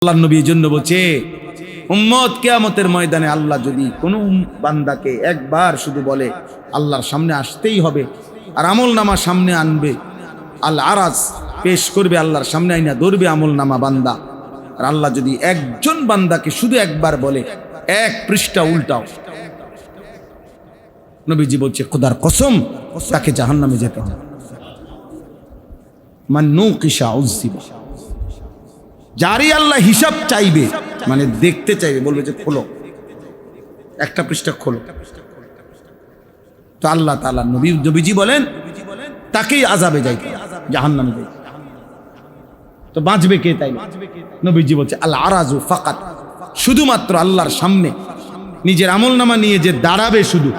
আল্লাহ নবী জন্য বলছে উম্মত কিয়ামতের ময়দানে আল্লাহ যদি কোনো বান্দাকে একবার শুধু বলে আল্লাহর সামনে আসতেই হবে আর আমলনামা সামনে আনবে, আল্লাহ আরাজ পেশ করবে, আল্লাহর সামনে আইনা ধরবে আমলনামা বান্দা। আর আল্লাহ যদি একজন বান্দাকে শুধু একবার বলে এক পৃষ্ঠা উল্টাও, নবীজি বলছে খোদার কসম তাকে জাহান্নামে যেতে হবে। মান নুকিশা উযিবা, যারই আল্লাহ হিসাব চাইবে মানে দেখতে চাইবে, বলবে যে খোলো একটা পৃষ্ঠা খোলো, তো আল্লাহ তাআলা নবীজি বলেন তাকেই আযাবে যাইতে, জাহান্নামে যাইতে। তো বাঁচবে কে? তাই নবীজি বলছে আল আরাজু ফাকাত, শুধুমাত্র আল্লাহর সামনে নিজের আমলনামা নিয়ে যে দাঁড়াবে, শুধু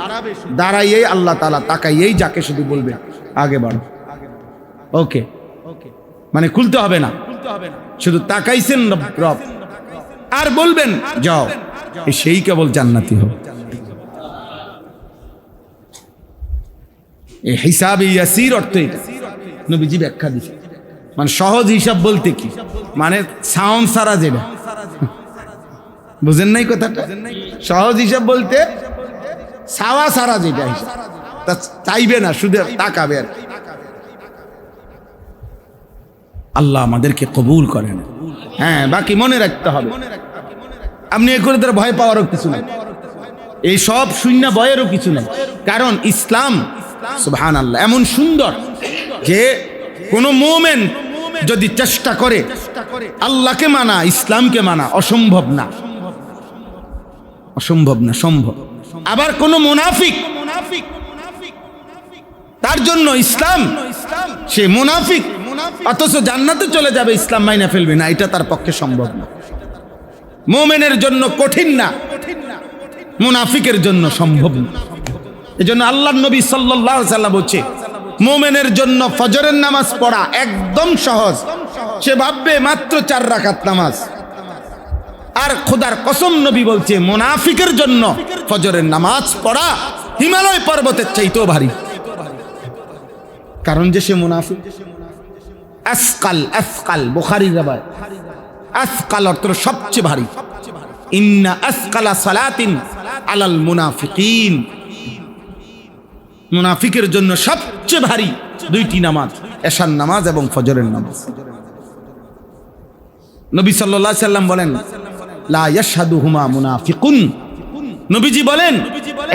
দাঁড়াইয়েই আল্লাহ তাআলা তাকাইয়েই যাকে শুধু বলবে আগে বাড়ো, ওকে, মানে খুলতে হবে না, শুধু তাকাইছেন রব আর বলবেন যাও, সেই কেবল জান্নাতি হবে। এই হিসাবে ইয়াসির অর্থ এটা নবীজি ব্যাখ্যা দিয়েছে। মানে সহজ হিসাব বলতে কি, মানে সাউন্ড সারা যেটা, বুঝেন নাই কথাটা? সহজ হিসাব বলতে সাওয়া সারা যেটা হিসাব, তা চাইবে না, শুধু তাকাবে আর। আল্লাহ আমাদেরকে কবুল করেন। হ্যাঁ, বাকি মনে রাখতে হবে, আপনি এ করে তার ভয় পাওয়ারও কিছু নাই, এই সব শূন্য ভয়েরও কিছু নাই। কারণ ইসলাম সুবহানাল্লাহ এমন সুন্দর যে কোন মুমিন যদি চেষ্টা করে আল্লাহকে মানা, ইসলামকে মানা অসম্ভব না, অসম্ভব না, সম্ভব। আবার কোন মুনাফিক, তার জন্য ইসলাম, সে মুনাফিক অথচ জান্নাতে চলে যাবে, ইসলাম মাইনা ফেলবে না, এটা তার পক্ষে সম্ভব না। মুমিনের জন্য কঠিন না, মুনাফিকের জন্য সম্ভব না। এজন্য আল্লাহর নবী সাল্লাল্লাহু আলাইহি ওয়াসাল্লাম বলছে মুমিনের জন্য ফজরের নামাজ পড়া একদম সহজ, সে ভাববে মাত্র 4 রাকাত নামাজ। আর খোদার কসম নবী বলছে মুনাফিকের জন্য ফজরের নামাজ পড়া হিমালয় পর্বতের চাইতেও ভারী। কারণ যে সে মুনাফিক। আসকাল, আসকাল বুখারীর রাবায়, আসকাল অর্থ সবচেয়ে ভারী। ইন্না আসকালা সালাতিন আলাল মুনাফিকিন, মুনাফিকের জন্য সবচেয়ে ভারী 2টি নামাজ, এশার নামাজ এবং ফজরের নামাজ। নবী সাল্লাল্লাহু আলাইহি সাল্লাম বলেন লা ইয়াশহাদুহুমা মুনাফিকুন, নবীজি বলেন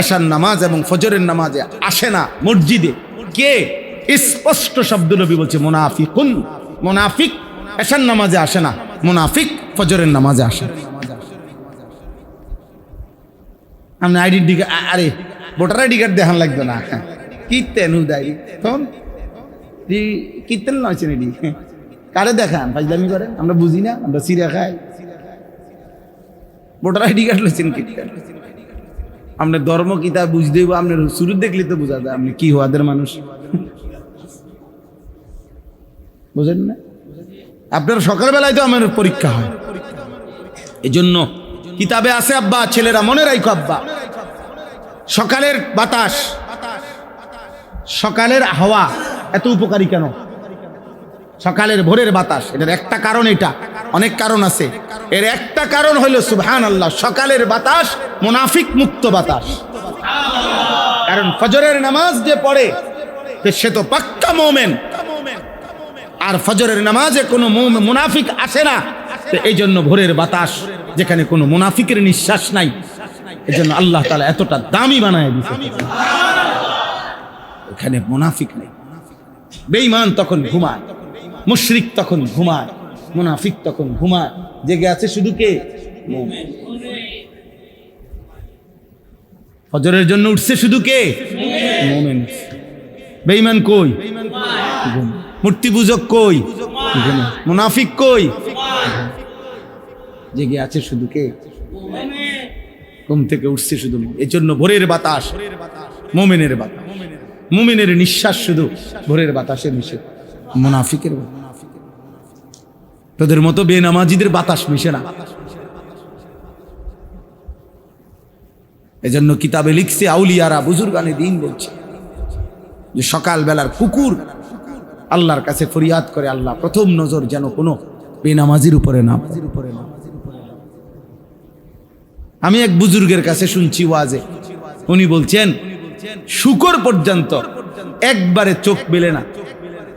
এশার নামাজ এবং ফজরের নামাজে আসে না মসজিদে কে? স্পষ্ট শব্দ নবী বলছে মুনাফিকুন, মুনাফিক এশার নামাজে আসে না, মুনাফিক ফজরের নামাজে আসে। আপনি আইডি ডিকার, আরে ভোটার আইডি কার্ড দেখান লাগবে না, কিতেন উদাই তখন কিতেন নয়ছেন এডি কারে দেখান, ফাজলামি করেন, আমরা বুঝি না, আমরা সিরিয়া খাই। ভোটার আইডি কার্ড লইছেন কিতেন, আপনার ধর্ম কিতা বুঝতে হইব, আপনার শুরু দেখলে তো বোঝা যায় আপনি কি হওয়াদের মানুষ, বুঝেন না? আপনার সকালবেলায় তো আমার পরীক্ষা হয়, এই জন্য কিতাবে আছে আব্বা, ছেলেরা মনে রাখো আব্বা, সকালের বাতাস, সকালের হাওয়া এত উপকারী কেন? সকালের ভোরের বাতাস, এটার একটা কারণ, এটা অনেক কারণ আছে, এর একটা কারণ হলো সুবহানাল্লাহ সকালের বাতাস মুনাফিক মুক্ত বাতাস। কারণ ফজরের নামাজ যে পড়ে সে তো পাক্কা মুমিন, আর ফজরের নামাজে কোনো মুনাফিক আসে না, তো এই জন্য ভোরের বাতাস যেখানে কোনো মুনাফিকের নিঃশ্বাস নাই, এই জন্য আল্লাহ তাআলা এতটা দামি বানায় দিয়েছে, এখানে মুনাফিক নেই। বেঈমান তখন ঘুমায়, মুশরিক তখন ঘুমায়, মুনাফিক তখন ঘুমায়, জেগে আছে শুধু কে? মুমিন। ফজরের জন্য উঠছে শুধু কে? মুমিন। বেঈমান কই? মূর্তি পূজক কই? মুনাফিক কই? জেগে আছে শুধু কে? ঘুম থেকে উঠছে শুধু। এই জন্য ভোরের বাতাস মুমিনের বাতাস, মুমিনের নিঃশ্বাস শুধু ভোরের বাতাসে মিশে, মুনাফিকের তোদের মতো বেনামাজিদের বাতাস মিশে না। এজন্য কিতাবে লিখছে আউলিয়ারা, বুজুর্গানে দিন বলছে যে সকাল বেলার কুকুর আল্লাহর কাছে ফরিয়াদ করে, আল্লাহ প্রথম নজর যেন কোনো বেনামাজির উপরে না পড়ে। আমি এক বুজুর্গের কাছে শুনছি ওয়াজে, উনি বলছেন শুকর পর্যন্ত একবারে চোখ মেলে না।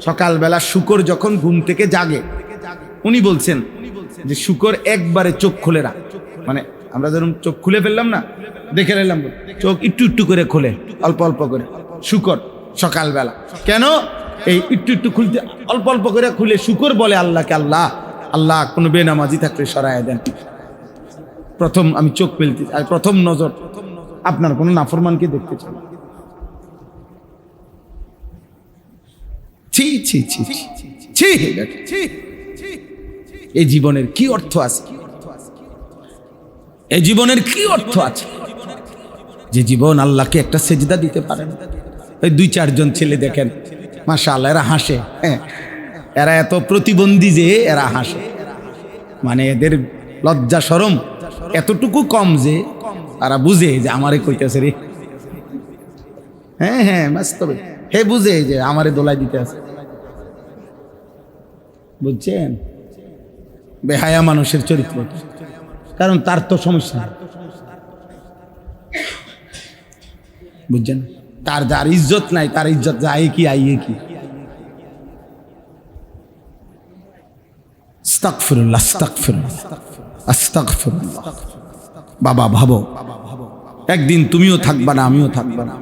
সকালবেলা শুকর যখন ঘুম থেকে জাগে, উনি বলছেন যে শুকর একবারে চোখ খুলে না, মানে আমরা যেরকম চোখ খুলে ফেললাম না, দেখে নিলাম, চোখ একটু একটু করে খোলে, অল্প অল্প করে শুকর সকালবেলা। কেন? এই একটু একটু খুলতে, অল্প অল্প করে খুলে শুকর বলে আল্লাহকে, আল্লাহ আল্লাহ কোনো বেনামাজি থাকলে সরায় দেন। প্রথম আমি চোখ ফেলতে চাই, প্রথম নজর আপনার কোনো নাফরমানকে দেখতে চাই। ছি ছি ছি ছি, এই জীবনের কি অর্থ আছে? এই জীবনের কি অর্থ আছে যে জীবন আল্লাহকে একটা সেজদা দিতে পারে না? ওই 2-4 জন ছেলে দেখেন, মাশাআল্লাহ, এরা হাসে। হ্যাঁ, এরা এত প্রতিবন্ধী যে এরা হাসে, মানে এদের লজ্জা শরম এতটুকু কম যে তারা বুঝে যে আমারে কইতেছে রে। হ্যাঁ হ্যাঁ, বাস্তবে হে বুঝে যে আমারে দোলাই দিতে আছে। বুঝছেন বেহায়া মানুষের চরিত্র, কারণ তার তো সমস্যা নেই। বুঝছেন, তার যার ইজ্জত নাই, তার ইজ্জত যায় কি আইয়ে কি। আস্তাগফিরুল্লাহ, আস্তাগফিরুল্লাহ, আস্তাগফিরুল্লাহ। বাবা ভাবো, একদিন তুমিও থাকবা না, আমিও থাকবা না,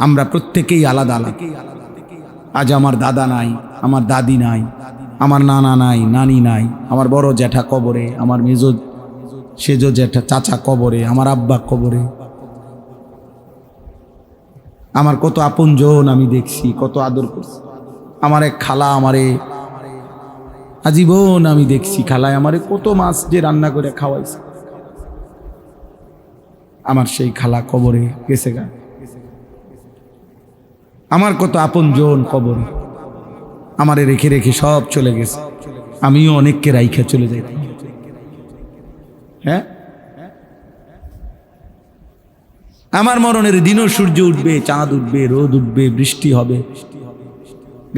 আমরা প্রত্যেকেই আলাদা আলাদা। আজ আমার দাদা নাই, আমার দাদি নাই, আমার নানা নাই, নানি নাই, আমার বড় জ্যাঠা কবরে, আমার মেজো সেজো জ্যাঠা চাচা কবরে, আমার আব্বা কবরে। আমার কত আপনজন আমি দেখছি, কত আদর করছি। আমার এক খালা আমারে আজীবন আমি দেখছি, খালায় আমারে কত মাছ যে রান্না করে খাওয়াইছে। আমার সেই খালা কবরে গেছে গা। আমার কত আপনজন কবরে, আমারে রেখে রেখে সব চলে গেছে। আমিও অনেককে রাইখা চলে যাই। হ্যাঁ, আমার মরণের দিনও সূর্য উঠবে, চাঁদ উঠবে, রোদ উঠবে, বৃষ্টি হবে,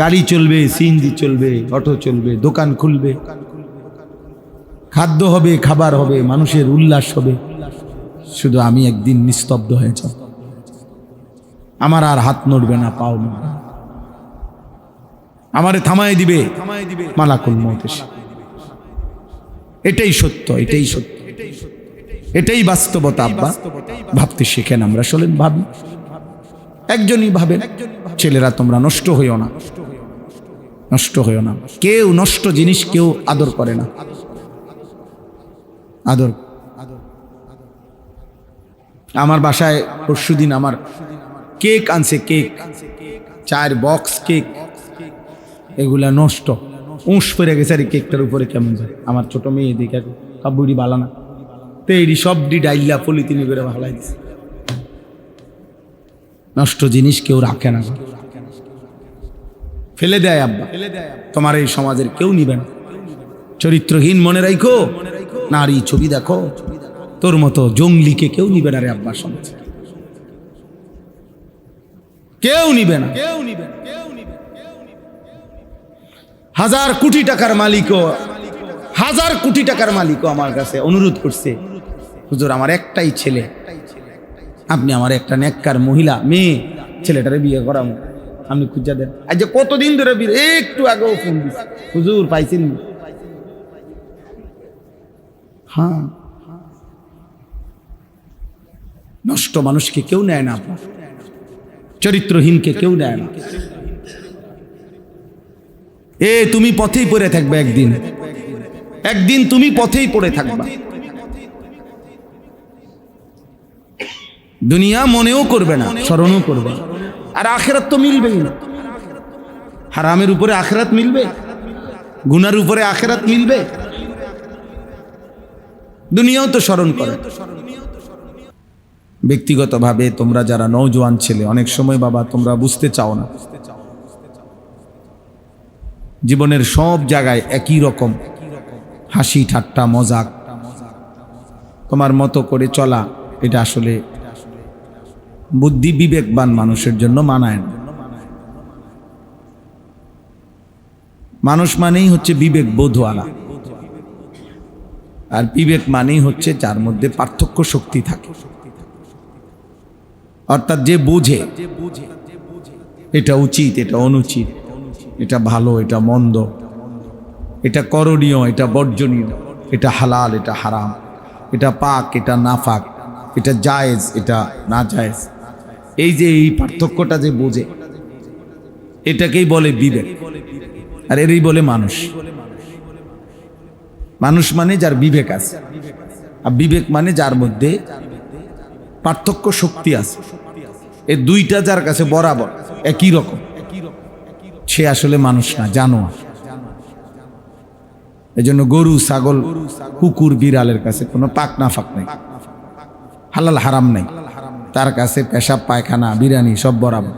গাড়ি চলবে, সিএনজি চলবে, অটো চলবে, দোকান খুলবে, খাদ্য হবে, খাবার হবে, মানুষের উল্লাস হবে। শুধু আমি একদিন নিস্তব্ধ হয়ে যাব। আমার আর হাত নড়বে না, পাও নড়বে না, আমারে থামায় দিবে মালাকুল মউত এসে। এটাই সত্য, এটাই সত্য, এটাই বাস্তবতা। আব্বা ভাবতে শিখেন, আমরা চলেন ভাবি, একজনই ভাবেন। ছেলেরা তোমরা নষ্ট হইও না, নষ্ট হইও না। কেউ নষ্ট জিনিস কেউ আদর করে না, আদর। আমার বাসায় পরশুদিন আমার কেক আনছে, কেক 4 বক্স কেক, এগুলা নষ্ট, উঁশ পড়ে গেছে। আর কেকটার উপরে কেমন যায়, আমার ছোট মেয়ে দেখে কাবুড়ি বালানা তেরি সবডি ডাইল্লা পলিথিনে করে ভালাই দিছে। নষ্ট জিনিস কেউ রাখে না, ফেলে দেয়। আব্বা তোমার এই সমাজের কেউ নিবে না। চরিত্রহীন মনে রাখো, নারী ছবি দেখো, তোর মতো জঙ্গলিকে কেউ নিবে না রে আব্বা। সমাজ কেউ নিবে না। 1000 কোটি টাকার মালিকও, 1000 কোটি টাকার মালিকও আমার কাছে অনুরোধ করছে, হুজুর আমার একটাই ছেলে, আপনি আমার একটা নেককার মহিলা মেয়ে ছেলেটারে বিয়ে করাবো, আপনি খুঁজা দেন। আজ যে কতদিন ধরে বিয়ে, একটু আগেও ফোন দিচ্ছে, হুজুর পাইছেন? হ্যাঁ, নষ্ট মানুষকে কেউ নেয় না, চরিত্রহীনকে কেউ নেয় না। তুমি পথেই পড়ে থাকবে, একদিন একদিন তুমি পথেই পড়ে থাকবা। দুনিয়া মনেও করবে না, স্মরণও করবে না, আর আখিরাত তো মিলবেই না। হারামের উপরে আখিরাত মিলবে, গুনার উপরে আখিরাত মিলবে। দুনিয়াও তো স্মরণ করে। ব্যক্তিগতভাবে তোমরা যারা নওজোয়ান ছেলে, অনেক সময় বাবা তোমরা বুঝতে চাও না, জীবনের সব জায়গায় একই রকম হাসি ঠাট্টা মজাক, তোমার মতো করে চলা, এটা আসলে বুদ্ধি বিবেকবান মানুষের জন্য মানায় না। মানুষ মানেই হচ্ছে বিবেক বোধওয়ালা। আর বিবেক মানেই হচ্ছে যার মধ্যে পার্থক্য শক্তি থাকে, অর্থাৎ যে বোঝে এটা উচিত, এটা অনুচিত, এটা ভালো, এটা মন্দ, এটা করণীয়, এটা বর্জনীয়, এটা হালাল, এটা হারাম, এটা পাক, এটা নাফাক, এটা জায়েজ, এটা না জায়েজ, এই যে এই পার্থক্যটা যে বোঝে এটাকেই বলে বিবেক। আর এরই বলে মানুষ। মানুষ মানে যার বিবেক আছে, আর বিবেক মানে যার মধ্যে পার্থক্য শক্তি আছে। এই দুইটা যার কাছে বরাবর একই রকম, সে আসলে মানুষ না, জানোয়ার। এই জন্য গরু, ছাগল, কুকুর, বিড়ালের কাছে কোনো পাক না ফাক নেই, হালাল হারাম নেই। তার কাছে পেশাব, পায়খানা, বিরিয়ানি সব বরাবর,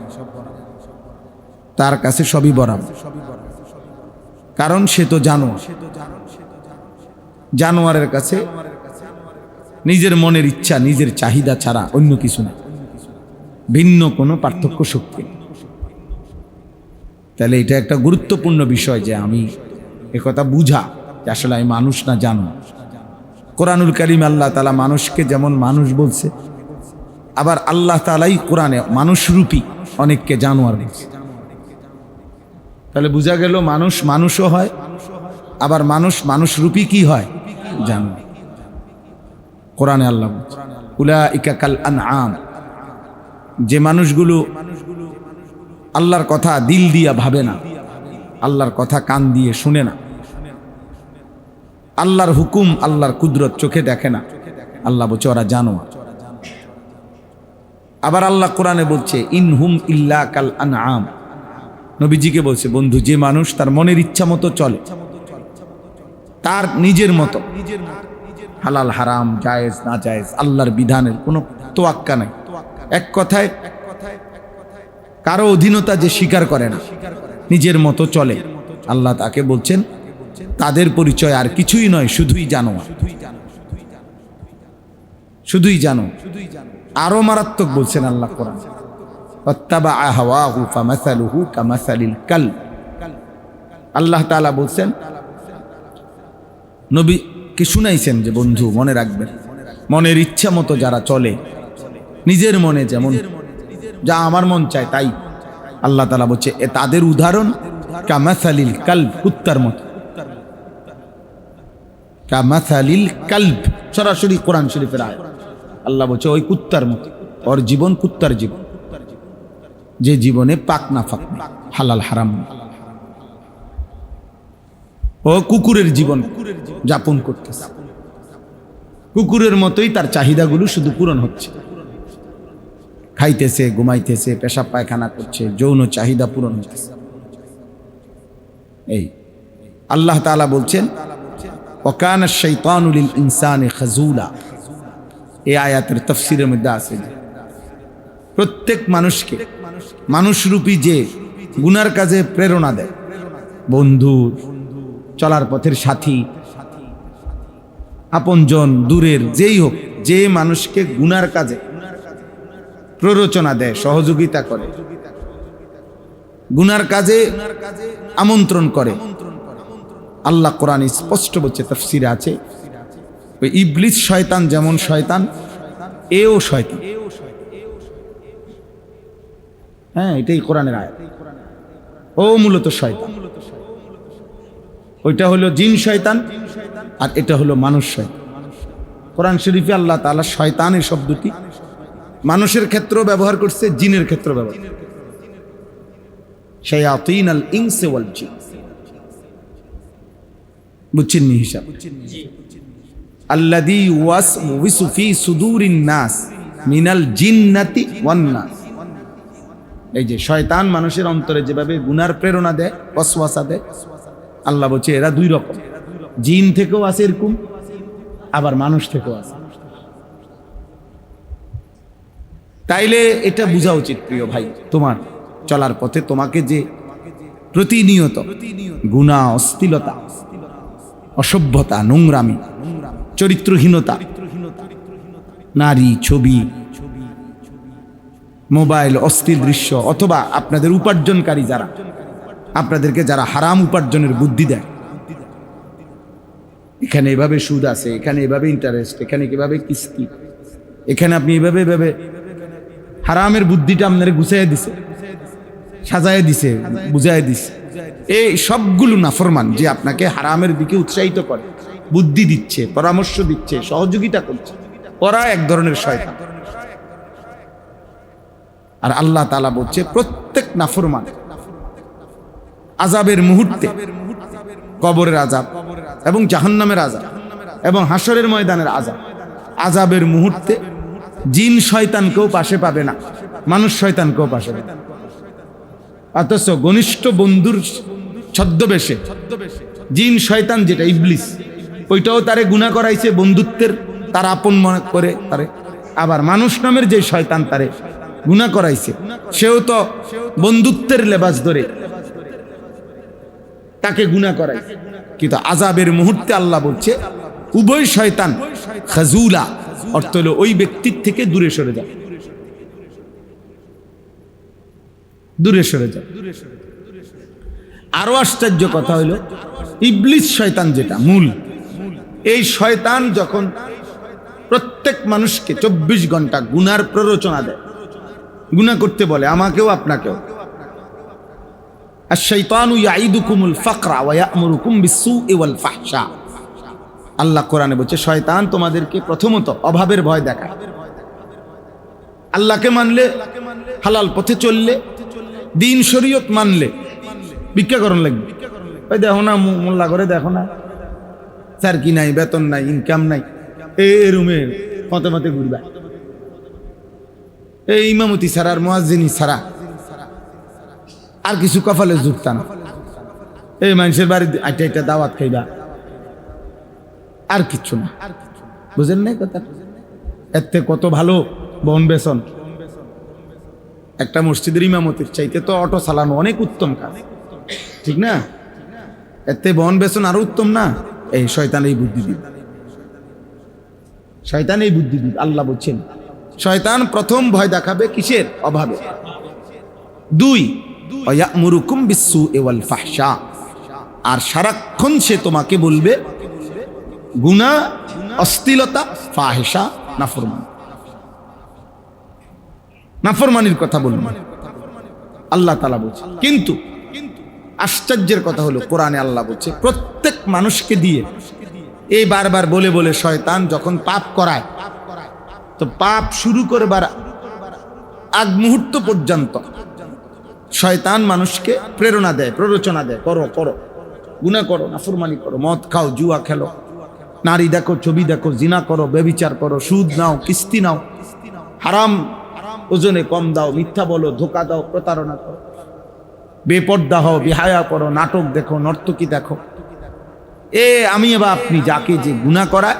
তার কাছে সবই বরাবর, কারণ সে তো জানোয়ার। জানোয়ারের কাছে নিজের মনের ইচ্ছা, নিজের চাহিদা ছাড়া অন্য কিছু না, ভিন্ন কোনো পার্থক্য শক্তি। তাহলে এটা একটা গুরুত্বপূর্ণ বিষয় যে আমি একথা বুঝা যে আসলে আমি মানুষ না, জানোয়ার। কোরআনুল কারীম আল্লাহ তাআলা মানুষকে যেমন মানুষ বলছে, আবার আল্লাহ তাআলাই কোরআনে মানুষরূপী অনেককে জানোয়ার বলছে। তাহলে বোঝা গেল মানুষ মানুষও হয়, আবার মানুষ মানুষরূপী কি হয়, জানোয়ার। কোরআনে আল্লাহ বলছে উলাইকা কাল আনআম, যে মানুষগুলো আল্লাহর কথা দিল দিয়া ভাবে না, আল্লাহর কথা কান দিয়ে শুনে না, আল্লাহর হুকুম, আল্লাহর কুদরত চোখে দেখে না, আল্লাহ বলছে ওরা জানোয়ার। আবার আল্লাহ কোরআনে বলছে ইনহুম ইল্লা কাল আনআম, নবীজিকে বলছে বন্ধু, যে মানুষ তার মনের ইচ্ছা মতো চলে, তার নিজের মতো, হালাল হারাম, জায়েজ না জায়েজ, আল্লাহর বিধানের কোনো তোয়াক্কা নাই, এক কথায় কারো অধীনতা যে স্বীকার করে না, নিজের মতো চলে, আল্লাহ তাকে বলছেন তাদের পরিচয় আর কিছুই নয়, শুধুই জানোয়ার, শুধুই জানো। আরো মারাত্মক বলছেন আল্লাহ কোরআন, ওয়াত্তাবা হাওয়াহু ফামাসালুহু কামাসালিল কালব। আল্লাহ তাআলা বলছেন, নবীকে শুনাইছেন যে বন্ধু মনে রাখবেন, মনের ইচ্ছা মতো যারা চলে, নিজের মনে যেমন যা আমার মন চায় তাই, আল্লাহ তাআলা বলছে তাদের উদাহরণ কামাসালিল কালব, কুত্তার মতো। কামাসালিল কালব সরাসরি কোরআন শরীফের আয়াত। আল্লাহ বলছে ওই কুত্তার মতো, ওর জীবন কুত্তার জীবন, যে জীবনে পাক না ফাক নেই, হালাল হারাম, ও কুকুরের জীবন যাপন করতেছে। কুকুরের মতোই তার চাহিদাগুলো শুধু পূরণ হচ্ছে, খাইতেছে, ঘুমাইতেছে, পেশাব পায়খানা করছে, যৌন চাহিদা পূরণ হচ্ছে। এই আল্লাহ তাআলা বলছেন ওয়াকানা শাইতানু লিল ইনসানি খাজুলা। এই আয়াতের তাফসীরের মধ্যে আছে যে প্রত্যেক মানুষকে মানুষরূপী যে গুনার কাজে প্রেরণা দেয়, বন্ধু, চলার পথের সাথী, আপনজন, দূরের যেই হোক, যে মানুষকে গুনার কাজে প্ররোচনা দেয়, সহযোগিতা করে, গুনার কাজে আমন্ত্রণ করে, আল্লাহ কোরআন স্পষ্ট বলছে, তাফসীরে আছে, ওই ইবলিস শয়তান যেমন শয়তান, এও শয়তান। হ্যাঁ, এটাই কোরআনের আয়াত। ও মূলত শয়তান, ওইটা হলো জিন শয়তান, আর এটা হলো মানুষ শয়তান। কোরআন শরীফে আল্লাহ তাআলা শয়তানের শব্দটি মানুষের ক্ষেত্রেও ব্যবহার করছে, জিনের ক্ষেত্রেও ব্যবহার করছে। শায়াতিন আল ইনসি ওয়াল জিন, বুঝছেন নি হিসাব? আল্লাযী ওয়াসওয়িসু ফি সুদুরিন নাস মিনাল জিন্নাতি ওয়ান নাস। এই যে শয়তান মানুষের অন্তরে যেভাবে গুনার প্রেরণা দেয়, ওয়াসওয়াসা দেয়, আল্লাহ বলছে এরা দুই রকম, জিন থেকেও আছে এরকম, আবার মানুষ থেকেও আছে। তাইলে এটা বোঝা উচিত প্রিয় ভাই, তোমার চলার পথে তোমাকে যে প্রতিনিয়ত গুনাহ, অশ্লীলতা, অসভ্যতা, নোংরামি, চরিত্রহীনতা, নারী, ছবি, মোবাইল, অশ্লীল দৃশ্য, অথবা আপনাদের উপার্জনকারী যারা, আপনাদেরকে যারা হারাম উপার্জনের বুদ্ধি দেয়, এখানে এভাবে সুদ আছে, এখানে এভাবে ইন্টারেস্ট, এখানে কিভাবে কিস্তি, এখানে আপনি এভাবে এভাবে হারামের বুদ্ধিটা আপনারে গুছাইয়া দিছে, সাজায় দিছে, বুঝাই দিছে। এই সবগুলো নাফরমান যে আপনাকে হারামের দিকে উৎসাহিত করে, বুদ্ধি দিচ্ছে, পরামর্শ দিচ্ছে, সহযোগিতা করছে, ওরা এক ধরনের শয়তান। আর আল্লাহ তাআলা বলছে প্রত্যেক নাফরমান আযাবের মুহূর্তে, কবরের আযাব এবং জাহান্নামের আযাব এবং হাসরের ময়দানের আযাব, আযাবের মুহূর্তে জিন শয়তানকেও পাশে পাবে না, মানুষ শয়তানকেও পাশে পাবে। অথচ ঘনিষ্ঠ বন্ধুর ছদ্মবেশে জিন শয়তান যেটা ইবলিস, ওইটাও তারে গুনাহ করাইছে বন্ধুত্বের, তার আপন মনে করে তারে। আবার মানুষ নামের যে শয়তান তারে গুনাহ করাইছে, সেও তো বন্ধুত্বের লেবাস ধরে তাকে গুনাহ করাইছে। কিন্তু আযাবের মুহূর্তে আল্লাহ বলছে উভয় শয়তান খাজুলা, অর্থ হলো ওই ব্যক্তির থেকে দূরে সরে যায়, দূরে সরে যায়। আরো আশ্চর্য কথা হলো ইবলিস শয়তান যেটা মূল, এই শয়তান যখন প্রত্যেক মানুষকে 24 ঘন্টা গুনার প্ররোচনা দেয়, গুনাহ করতে বলে, আমাকেও আপনাকেও। আশ-শাইতানু ইয়াইদুকুমুল ফাকরা ওয়া ইয়া'মুরুকুম বিস-সু'i ওয়াল ফাহশা। আল্লাহ কোরআনে বলছে শয়তান তোমাদেরকে প্রথমত অভাবের ভয় দেখায়, আল্লাহকে মানলে, হালাল পথে চললে, দিন শরীয়ত মানলে ভিক্ষা করণ লাগবে। ওই দেখো না মোল্লা করে, দেখো না স্যার কি নাই, বেতন নাই, ইনকাম নাই, এই রুমে মতে মতে ঘুরবা, এই ইমামতি ছাড়া আর মুয়াজ্জিনি ছাড়া আর কিছু কপালে জুটতা না, এই মানুষের বাড়ি আইটা আইটা দাওয়াত খাইবা, আর কিচ্ছু না। বুঝেন নাই কথা? এতে কত ভালো বন বেসন। একটা মসজিদের ইমামতির চাইতে তো অটো চালানো অনেক উত্তম কাজ, ঠিক না? এতে বন বেসন আরো উত্তম না? এই শয়তান এই বুদ্ধি দিবে, শয়তান এই বুদ্ধি দিবে। আল্লাহ বলছেন শয়তান প্রথম ভয় দেখাবে কিসের? অভাবে। 2 ইয়া'মুরুকুম বিস-সু'i ওয়াল ফাহশা, আর সারাক্ষণ সে তোমাকে বলবে গুনাহ, অশ্লীলতা, ফাহিশা, নাফরমানি, নাফরমানির কথা বলবে আল্লাহ তাআলা বলছে। কিন্তু আশ্চর্যের কথা হলো কোরআনে আল্লাহ বলছে প্রত্যেক মানুষকে দিয়ে এই বারবার বলে বলে শয়তান যখন পাপ করায়, তো পাপ শুরু করবার আগ মুহূর্ত পর্যন্ত শয়তান মানুষকে প্রেরণা দেয়, প্ররোচনা দেয়, করো করো, গুনাহ করো, নাফরমানি করো, মদ খাও, জুয়া খেলো, নারী দেখো, ছবি দেখো, জিনা করো, ব্যভিচার করো, সুদ নাও, কিস্তি নাও, হারাম ওজনে কম দাও, মিথ্যা বলো, ধোঁকা দাও, প্রতারণা করো, বেপর্দা হও, বেহায়া করো, নাটক দেখো, নর্তকী দেখো। আমি বা আপনি যাকে যে গুনাহ করায়,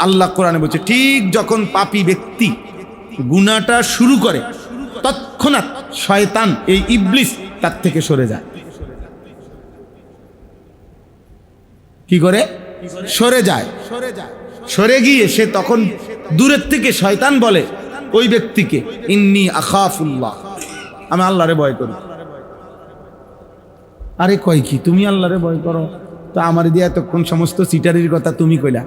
আল্লাহ কোরআনে বলছে ঠিক যখন পাপী ব্যক্তি গুনাহটা শুরু করে তৎক্ষণাৎ শয়তান এই ইবলিস তার থেকে সরে যায়। কি করে? সরে যায়। সরে গিয়ে সে তখন দূরের থেকে শয়তান বলে ওই ব্যক্তিকে ইন্নী আখাফুল্লাহ, আমি আল্লাহরে ভয় করি। আরে কয় কি তুমি আল্লাহরে ভয় করো? তো আমার দিয়ে এতক্ষণ সমস্ত সিটারির কথা তুমি কইলা,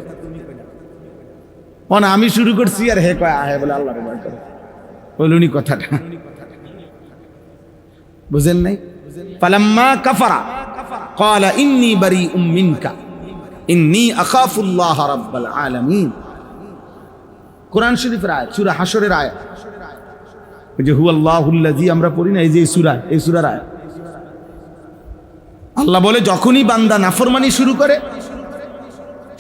না আমি শুরু করছি আর হে কয় আহে বলে আল্লাহরে ভয় করো। বলুনি কথাটা, বুঝেন নাই? ফালাম্মা কাফারা ক্বালা ইন্নী বারীউম মিনকা ইন্নী আখাফুল্লাহ রাব্বাল আলামিন। কোরআন শরীফের আয়াত, সূরা হাশরের আয়াত। ওই যে হুয়াল্লাহুল্লাযী আমরা পড়ি না, এই যে সূরা, এই সূরার আয়াত। আল্লাহ বলে যখনই বান্দা নাফরমানি শুরু করে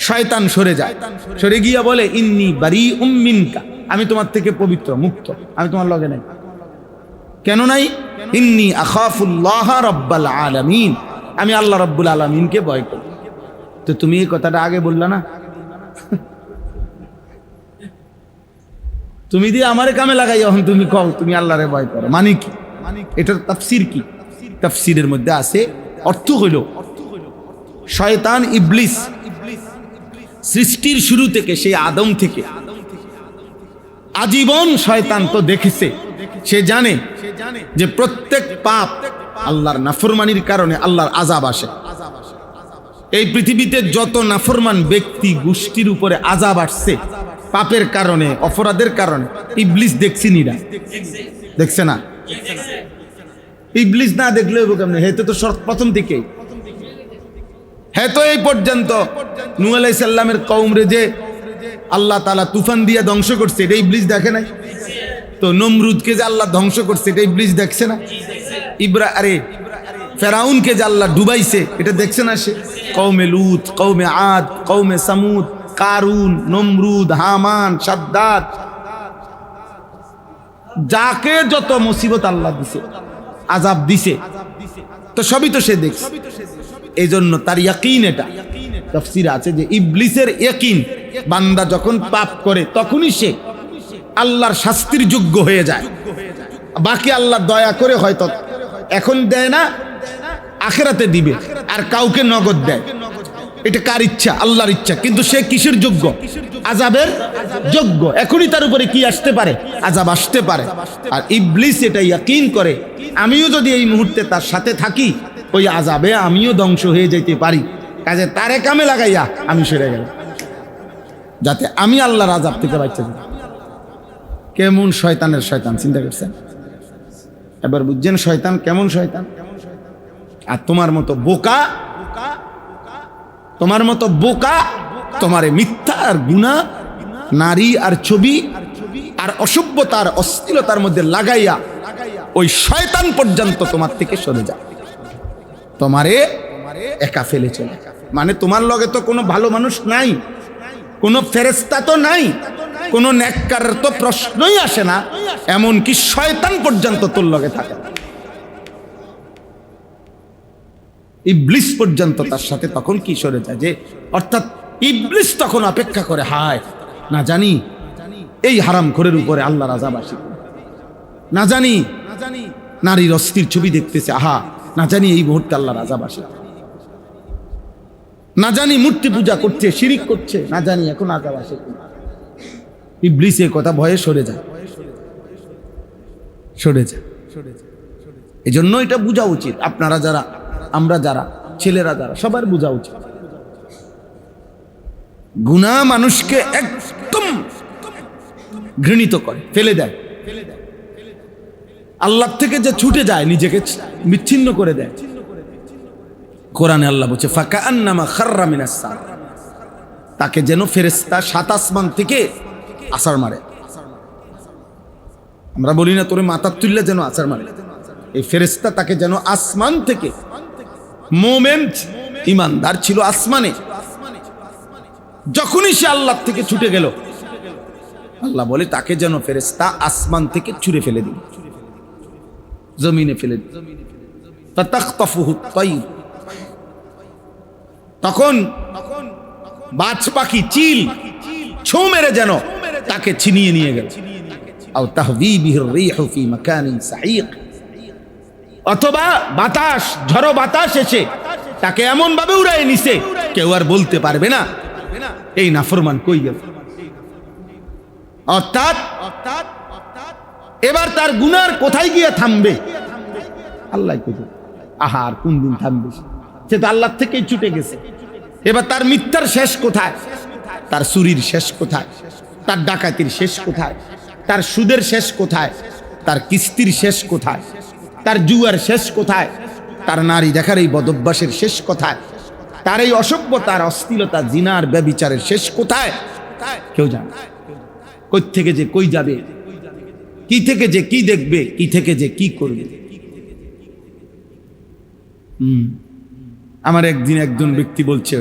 শয়তান সরে যায়, সরে গিয়া বলে ইন্নী বারীউম মিনকা, আমি তোমার থেকে পবিত্র, মুক্ত, আমি তোমার লগে নাই। কেন নাই? ইন্নী আখাফুল্লাহ রাব্বাল আলামিন, আমি আল্লাহ রাব্বুল আলামিনকে ভয় করি। তো তুমি এই কথাটা আগে বললা না? তুমি দিয়ে আমারে কামে লাগাই, এখন তুমি কও তুমি আল্লাহরে ভয় করো, মানে কি? এটার তাফসীর কি? তাফসীরের মধ্যে আছে, অর্থ হইল শয়তান ইবলিস সৃষ্টির শুরু থেকে, সেই আদম থেকে আজীবন শয়তান তো দেখেছে, সে জানে যে প্রত্যেক পাপ আল্লাহর নাফরমানির কারণে আল্লাহর আযাব আসে। এই পৃথিবীতে যত নাফরমান ব্যক্তি গোষ্ঠীর উপরে আযাব আসছে পাপের কারণে, অপরাধের কারণে, ইবলিস দেখছিনি না? দেখছে না? ইবলিস না দেখলে কেমনে? হেতে তো প্রথম থেকেই, হ্যাঁ তো এই পর্যন্ত নূহ আলাইহিস সালামের কওমরে যে আল্লাহ তাআলা তুফান দিয়ে ধ্বংস করছে, এটা ইবলিস দেখে নাই? তো নমরুদকে যে আল্লাহ ধ্বংস করছে, এটা ইবলিস দেখছে না? ফেরাউনকে যে আল্লাহ ডুবাইছে, এটা দেখছে না সে? কওমে লূত, কওমে আদ, কওমে সামুদ, কারুন, নমরুদ, হামান, সাদ্দাত, যাকে যত মুসিবত আল্লাহ দিছে, আযাব দিছে, তো সবই তো সে দেখছে। এই জন্য তার ইয়াকিন, এটা তাফসীরে আছে যে ইবলিসের ইয়াকিন, বান্দা যখন পাপ করে তখনই সে আল্লাহর শাস্তির যোগ্য হয়ে যায়। বাকি আল্লাহ দয়া করে হয়তো এখন দেয় না, আখিরাতে দিবে, আর কাউকে নগদ দেয়। এটা কার ইচ্ছা? আল্লাহর ইচ্ছা। কিন্তু সে কিসের যোগ্য? আযাবের যোগ্য। এখনই তার উপরে কি আসতে পারে? আযাব আসতে পারে। আর ইবলিস এটা ইয়াকিন করে, আমিও যদি এই মুহূর্তে তার সাথে থাকি, ওই আযাবে আমিও ধ্বংস হয়ে যেতে পারি, কাজে তারে কামে লাগাইয়া আমি সরে গেলাম, যাতে আমি আল্লাহর আযাব থেকে বাঁচতে পারি। কেমন শয়তানের শয়তান, চিন্তা করছেন? এবার বুঝছেন শয়তান কেমন শয়তান? আর তোমার মতো বোকা, তোমার মতো বোকা, তোমারে মিথ্যা আর গুনাহ, নারী আর ছবি আর অসভ্যতার অশ্লীলতার মধ্যে লাগাইয়া ওই শয়তান পর্যন্ত তোমার থেকে সরে যায়, তোমারে একা ফেলে চলে। মানে তোমার লগে তো কোনো ভালো মানুষ নাই, কোনো ফেরেশতা তো নাই, কোনো নেককারের তো প্রশ্নই আসে না, এমনকি শয়তান পর্যন্ত তোর লগে থাকে। ইবলিস পর্যন্ত তার সাথে তখন কি সরে যায়, যে অর্থাৎ ইবলিস তখন অপেক্ষা করে, হায় না জানি এই হারামখোরের উপরে আল্লাহর আযাব আসে, না জানি নারীর অস্থির ছবি দেখতেছে, আহা না জানি এই মুহূর্তে আল্লাহর আযাব আসে, না জানি মূর্তি পূজা করছে, শিরিক করছে, না জানি এখন আযাব আসে। ইবলিস এই কথা ভয়ে সরে যায়, সরে যায়। এই জন্য এটা বোঝা উচিত, আপনারা যারা, আমরা যারা, ছেলেরা যারা, সবার বোঝা উচিত, গুনাহ মানুষকে একদম ঘৃণিত করে, ফেলে দেয়। আল্লাহ থেকে যে ছুটে যায়, নিজেকে বিচ্ছিন্ন করে দেয়। কোরআনে আল্লাহ বলছে ফাকাআন্নামা খাররা মিনাস সামা, তাকে যেন ফেরেশতা সাত আসমান থেকে আছাড় মারে। আমরা বলি না তোরে মাথা তুললে যেন আছাড় মারে, এই ফেরেশতা তাকে যেন আসমান থেকে, মুমিন ঈমানদার ছিল আসমানে, যখনই সে আল্লাহ থেকে ছুটে গেল, আল্লাহ বলে তাকে যেন ফেরেশতা আসমান থেকে ছুঁড়ে ফেলে দিল, জমিনে ফেলে দিল। ফাতাখতাফুহু আত-তায়র, তখন বাজ পাখি, চিল ছোঁ মেরে যেন তাকে ছিনিয়ে নিয়ে গেল। আও তাহবি বিহির রিহু ফি মাকানিন সাঈক, অথবা বাতাস, ঝড়ো বাতাস এসে তাকে এমন ভাবে উড়ায় নিছে, কেউ আর বলতে পারবে না এই নাফরমান কই গেল। অর্থাৎ এবার তার গুনার কোথায় গিয়ে থামবে? আল্লাহ কইছে, আহা আর কোন দিন থামবে? সে তো আল্লাহ থেকেই ছুটে গেছে। এবার তার মিথ্যার শেষ কোথায়? তার চুরির শেষ কোথায়? তার ডাকাতির শেষ কোথায়? তার সুদের শেষ কোথায়? তার কিস্তির শেষ কোথায়? তার জুয়ার শেষ কোথায়? তার নারী দেখার এই বদভ্যাসের শেষ কোথায়? তার এই অসভ্যতার, অশ্লীলতা, জিনার, ব্যভিচারের শেষ কোথায়? কেউ জানে। কই থেকে যে কই যাবে, কি থেকে যে কি দেখবে, কি থেকে যে কি করবে। আমার একদিন একজন ব্যক্তি বলছে,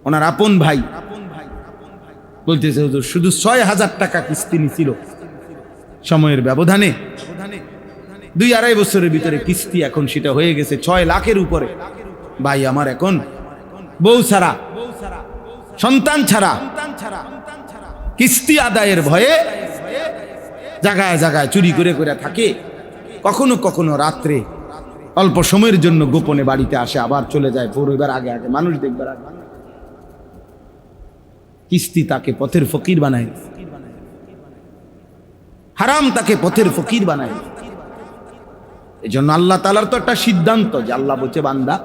ওনার আপন ভাই বলতেছে, হুজুর শুধু ৬,০০০ টাকা কিস্তি নিছিল, সময়ের ব্যবধানে ২-২.৫ বছরের ভিতরে কিস্তি এখন সেটা হয়ে গেছে ৬ লাখের উপরে। ভাই আমার এখন বউ ছাড়া, সন্তান ছাড়া, কিস্তি আদায়ের ভয়ে জায়গায় জায়গায় চুরি করে করে থাকে। কখনো কখনো রাত্রে অল্প সময়ের জন্য গোপনে বাড়িতে আসে, আবার চলে যায় ভোর হইবার আগে আগে, মানুষ দেখবার আগে। কিস্তি তাকে পথের ফকির বানায়, হারাম তাকে পথের ফকির বানায়। এই জন্য আল্লাহ তাআলার তো একটা সিদ্ধান্ত, যে আল্লাহ বলছে বান্দা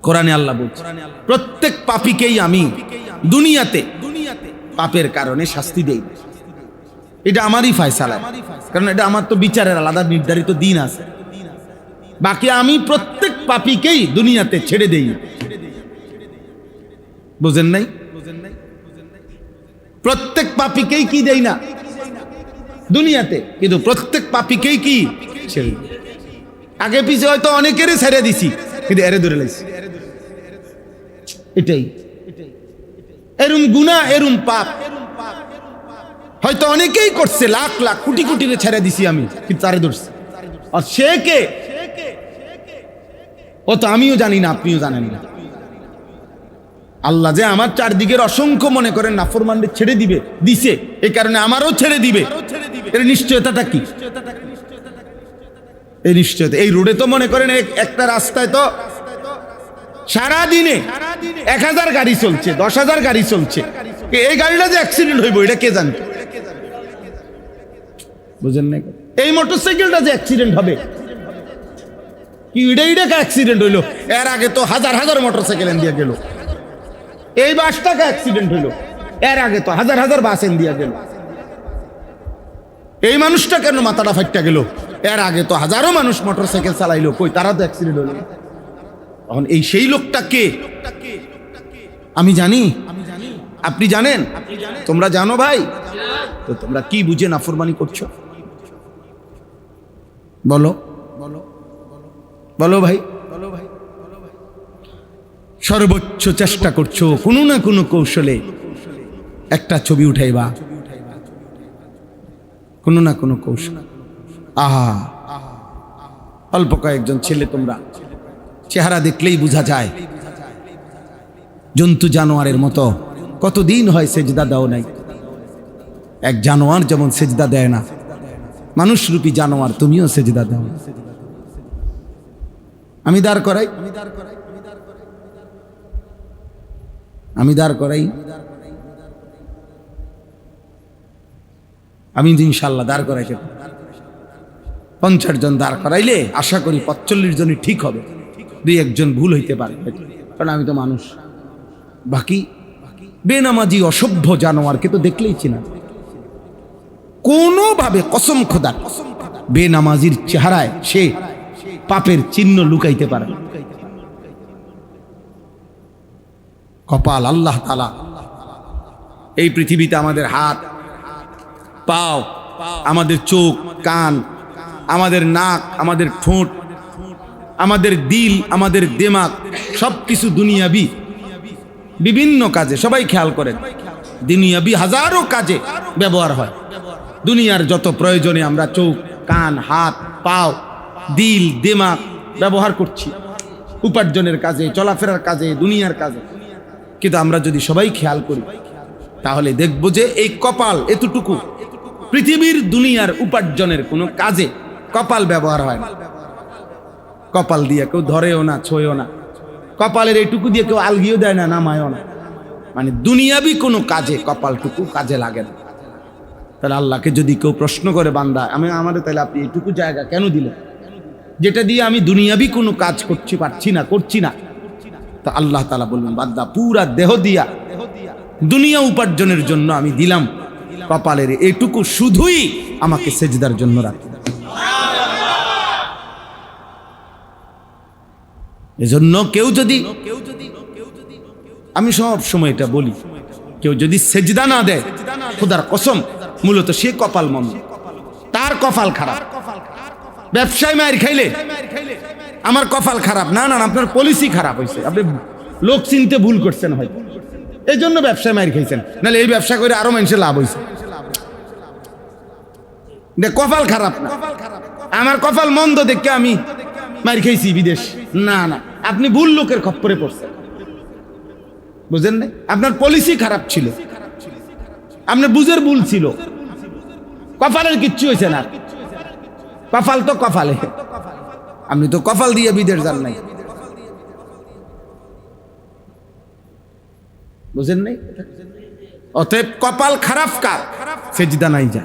কোরআনে আল্লাহ বলছে প্রত্যেক পাপীকেই আমি দুনিয়াতে পাপের কারণে শাস্তি দেই। এটা আমারই ফয়সালা, কারণ এটা আমার তো বিচারের আলাদা নির্ধারিত দিন আছে। বাকি আমি প্রত্যেক পাপীকেই দুনিয়াতে ছেড়ে দেই। বুঝেন নাই? প্রত্যেক পাপীকেই কি দেই না দুনিয়াতে, কিন্তু প্রত্যেক পাপীকেই কি ছেড়ে দিই। আগে পিছে হয়তো অনেকেরই ছেড়ে দিছি, কিন্তু এরে ধরে লাইছি। এটাই এরম গুনাহ, এরম পাপ হয়তো অনেকেই করছে, লাখ লাখ কোটি কোটি ছেড়ে দিছি আমি, কিন্তু তারে ধরছি। আর সে কে? ও তো আমিও জানি না, আপনিও জানেন না। আল্লাহ যে আমার চারদিকের অসংখ্য মনে করেন নাফরমানদের ছেড়ে দিবে দিছে, এই কারণে আমারও ছেড়ে দিবে, এর নিশ্চয়তাটা কি? এই নিশ্চয়তা এই রোডে তো মনে করেন একটা রাস্তায় তো সারা দিনে 1000 গাড়ি চলছে, 10,000 গাড়ি চলছে। এই গাড়িটা যে অ্যাক্সিডেন্ট হইব এটা কে জানতো? বুঝেন না? এই মোটরসাইকেলটা যে অ্যাক্সিডেন্ট হবে, কি ইডা অ্যাক্সিডেন্ট হইলো? এর আগে তো হাজার হাজার মোটরসাইকেল এন দিয়া গেল। এই বাসটাকে অ্যাক্সিডেন্ট হইলো, এর আগে তো হাজার হাজার বাস এন দিয়া গেল। এই মানুষটা কেন মাথাটা ফাইটটা গেল? এর আগে তো হাজারো মানুষ মোটরসাইকেল চালাইলো, কই তারা তো অ্যাক্সিডেন্ট হলো। এখন এই সেই লোকটা কে? আমি জানি, আপনি জানেন, তোমরা জানো ভাই। তো তোমরা কি বুঝে নাফরমানি করছো? বলো বলো ভাই, সর্বোচ্চ চেষ্টা করছো কোনো না কোনো কৌশলে একটা ছবি উঠাইবা, কোনো না কোনো কৌশল। আহা, অল্প কয়েকজন ছেলে, তোমরা চেহারা দেখলেই বোঝা যায় জন্তু জানোয়ারের মতো। কতদিন হয় সেজদা দাও নাই। এক জানোয়ার যেমন সেজদা দেয় না, মানুষরূপী জানোয়ার তুমিও সেজদা দাও। আমি দাঁড় করাই, আমি দাঁড় করাই, আমি ইনশাল্লাহ দাঁড় করাইতে 50 জন দাঁড় করাইলে আশা করি 45 জনই ঠিক হবে, 2-1 জন ভুল হইতে পারে, কারণ আমি তো মানুষ। বাকি বেনামাজি অসভ্য জানোয়ারকে তো দেখলেই চিনা। কোনোভাবে কসম খোদা বেনামাজির চেহারায় সে পাপের চিহ্ন লুকাইতে পারে। কপাল আল্লাহ তাআলা এই পৃথিবীতে আমাদের হাত, পাও, আমাদের চোখ, কান, আমাদের নাক, আমাদের ঠোঁট, আমাদের দিল, আমাদের দিমাগ সবকিছু দুনিয়াবি বিভিন্ন কাজে, সবাই খেয়াল করেন, দুনিয়াবি হাজারো কাজে ব্যবহার হয়। দুনিয়ার যত প্রয়োজনে আমরা চোখ, কান, হাত, পাও, দিল, দিমাগ ব্যবহার করছি উপার্জনের কাজে, চলাফেরার কাজে, দুনিয়ার কাজে। কিন্তু আমরা যদি সবাই খেয়াল করি তাহলে দেখব যে এই কপাল এতটুকু পৃথিবীর দুনিয়ার উপার্জনের কোনো কাজে কপাল ব্যবহার হয় না। কপাল দিয়ে কেউ ধরেও না, ছোঁয়ও না, কপালের এইটুকু দিয়ে কেউ আলগিও দেয় না, নামায়ও না। মানে দুনিয়াবি কোনো কাজে কপালটুকু কাজে লাগে না। তাহলে আল্লাহকে যদি কেউ প্রশ্ন করে, বান্দা আমাদের তাহলে আপনি এইটুকু জায়গা কেন দিলেন, যেটা দিয়ে আমি দুনিয়াবি কোনো কাজ করছি না, তো আল্লাহ তাআলা বলবেন, বান্দা পুরা দেহ দিয়া দুনিয়া উপার্জনের জন্য আমি দিলাম, কপালের এইটুকু শুধুই আমাকে সেজদার জন্য রাখি। এজন্য কেউ যদি, আমি সব সময় এটা বলি, কেউ যদি সেজদা না দেয় খোদার কসম, মূলত সে কপাল মন্দ, তার কপাল খারাপ। ব্যবসায় মার খাইলে আমার কপাল খারাপ, না না, আপনার পলিসি খারাপ হয়েছে, আপনি লোক চিনতে ভুল করছেন হয়তো, এই জন্য ব্যবসায় মার খাইছেন, নাহলে এই ব্যবসা করে আরো মানুষের লাভ হয়েছে। কপাল খারাপ না, আমার কপাল মন্দ দেখে আমি মার খাইছি বিদেশ, না না, আপনি ভুল লোকের খপ্পরে পড়ছেন। বুঝেন না? আপনার পলিসি খারাপ ছিল, আপনার বুঝের ভুল ছিল, কপালের কিচ্ছু হয়েছে না। কপাল তো কপালে, আপনি তো কপাল দিয়ে বিদেশ যান নাই। বুঝেন নাই? অতএব কপাল খারাপ কার? সেজদা নাই যা,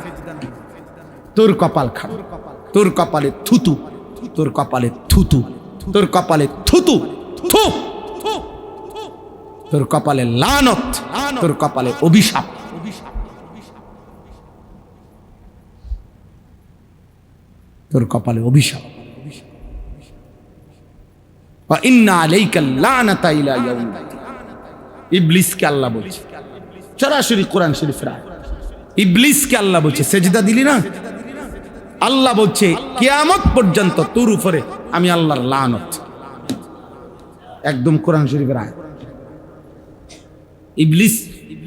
তোর কপাল খারাপ, তোর কপালে থুতু, তোর কপালে থুতু, তোর কপালে থুতু, থু তোর কপালে লানত, তোর কপালে অভিশাপ। তোর কপালে অভিশাপ। ওয়া ইন্না আলাইকাল লানাতা ইলা ইয়াউমিল কিয়ামাহ। ইবলিসকে আল্লাহ বলছে, সরাসরি কোরআন শরীফের আয়াত। ইবলিসকে আল্লাহ বলছে সেজদা দিলি না, আল্লাহ বলছে কিয়ামত পর্যন্ত তোর উপরে আমি আল্লাহর লানত। একদম কোরআন শরীফের আয়াত। ইবলিস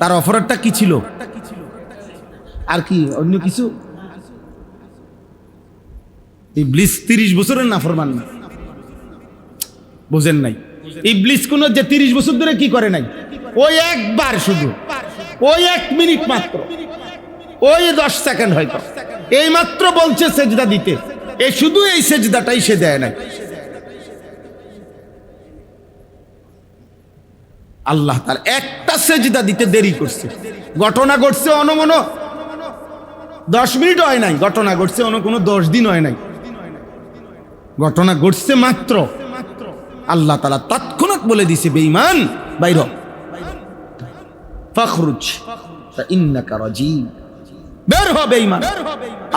তার অফারটা কি ছিল? আর কি অন্য কিছু? ইবলিস 30 বছরের নাফরমান না, বুঝেন নাই? ইবলিস কোন যে 30 বছর ধরে কি করে নাই, ওই একবার শুধু, ওই 1 মিনিট মাত্র, ওই 10 সেকেন্ড হয়তো এই মাত্র বলছে সেজদা দিতে, এই শুধু এই সেজদাটাই সে দেয় নাই। আল্লাহ তার একটা সেজদা দিতে দেরি করছে। ঘটনা ঘটছে অনমন 10 মিনিট হয় নাই, ঘটনা ঘটছে কোনো 10 দিন হয় নাই, ঘটনা ঘটছে মাত্র। আল্লাহ তাআলা তৎক্ষণাৎ বলে দিছে বেঈমান বাইর হ, ফখরুজ ফাইন্নাকা রাজিম, বের হ বেঈমান,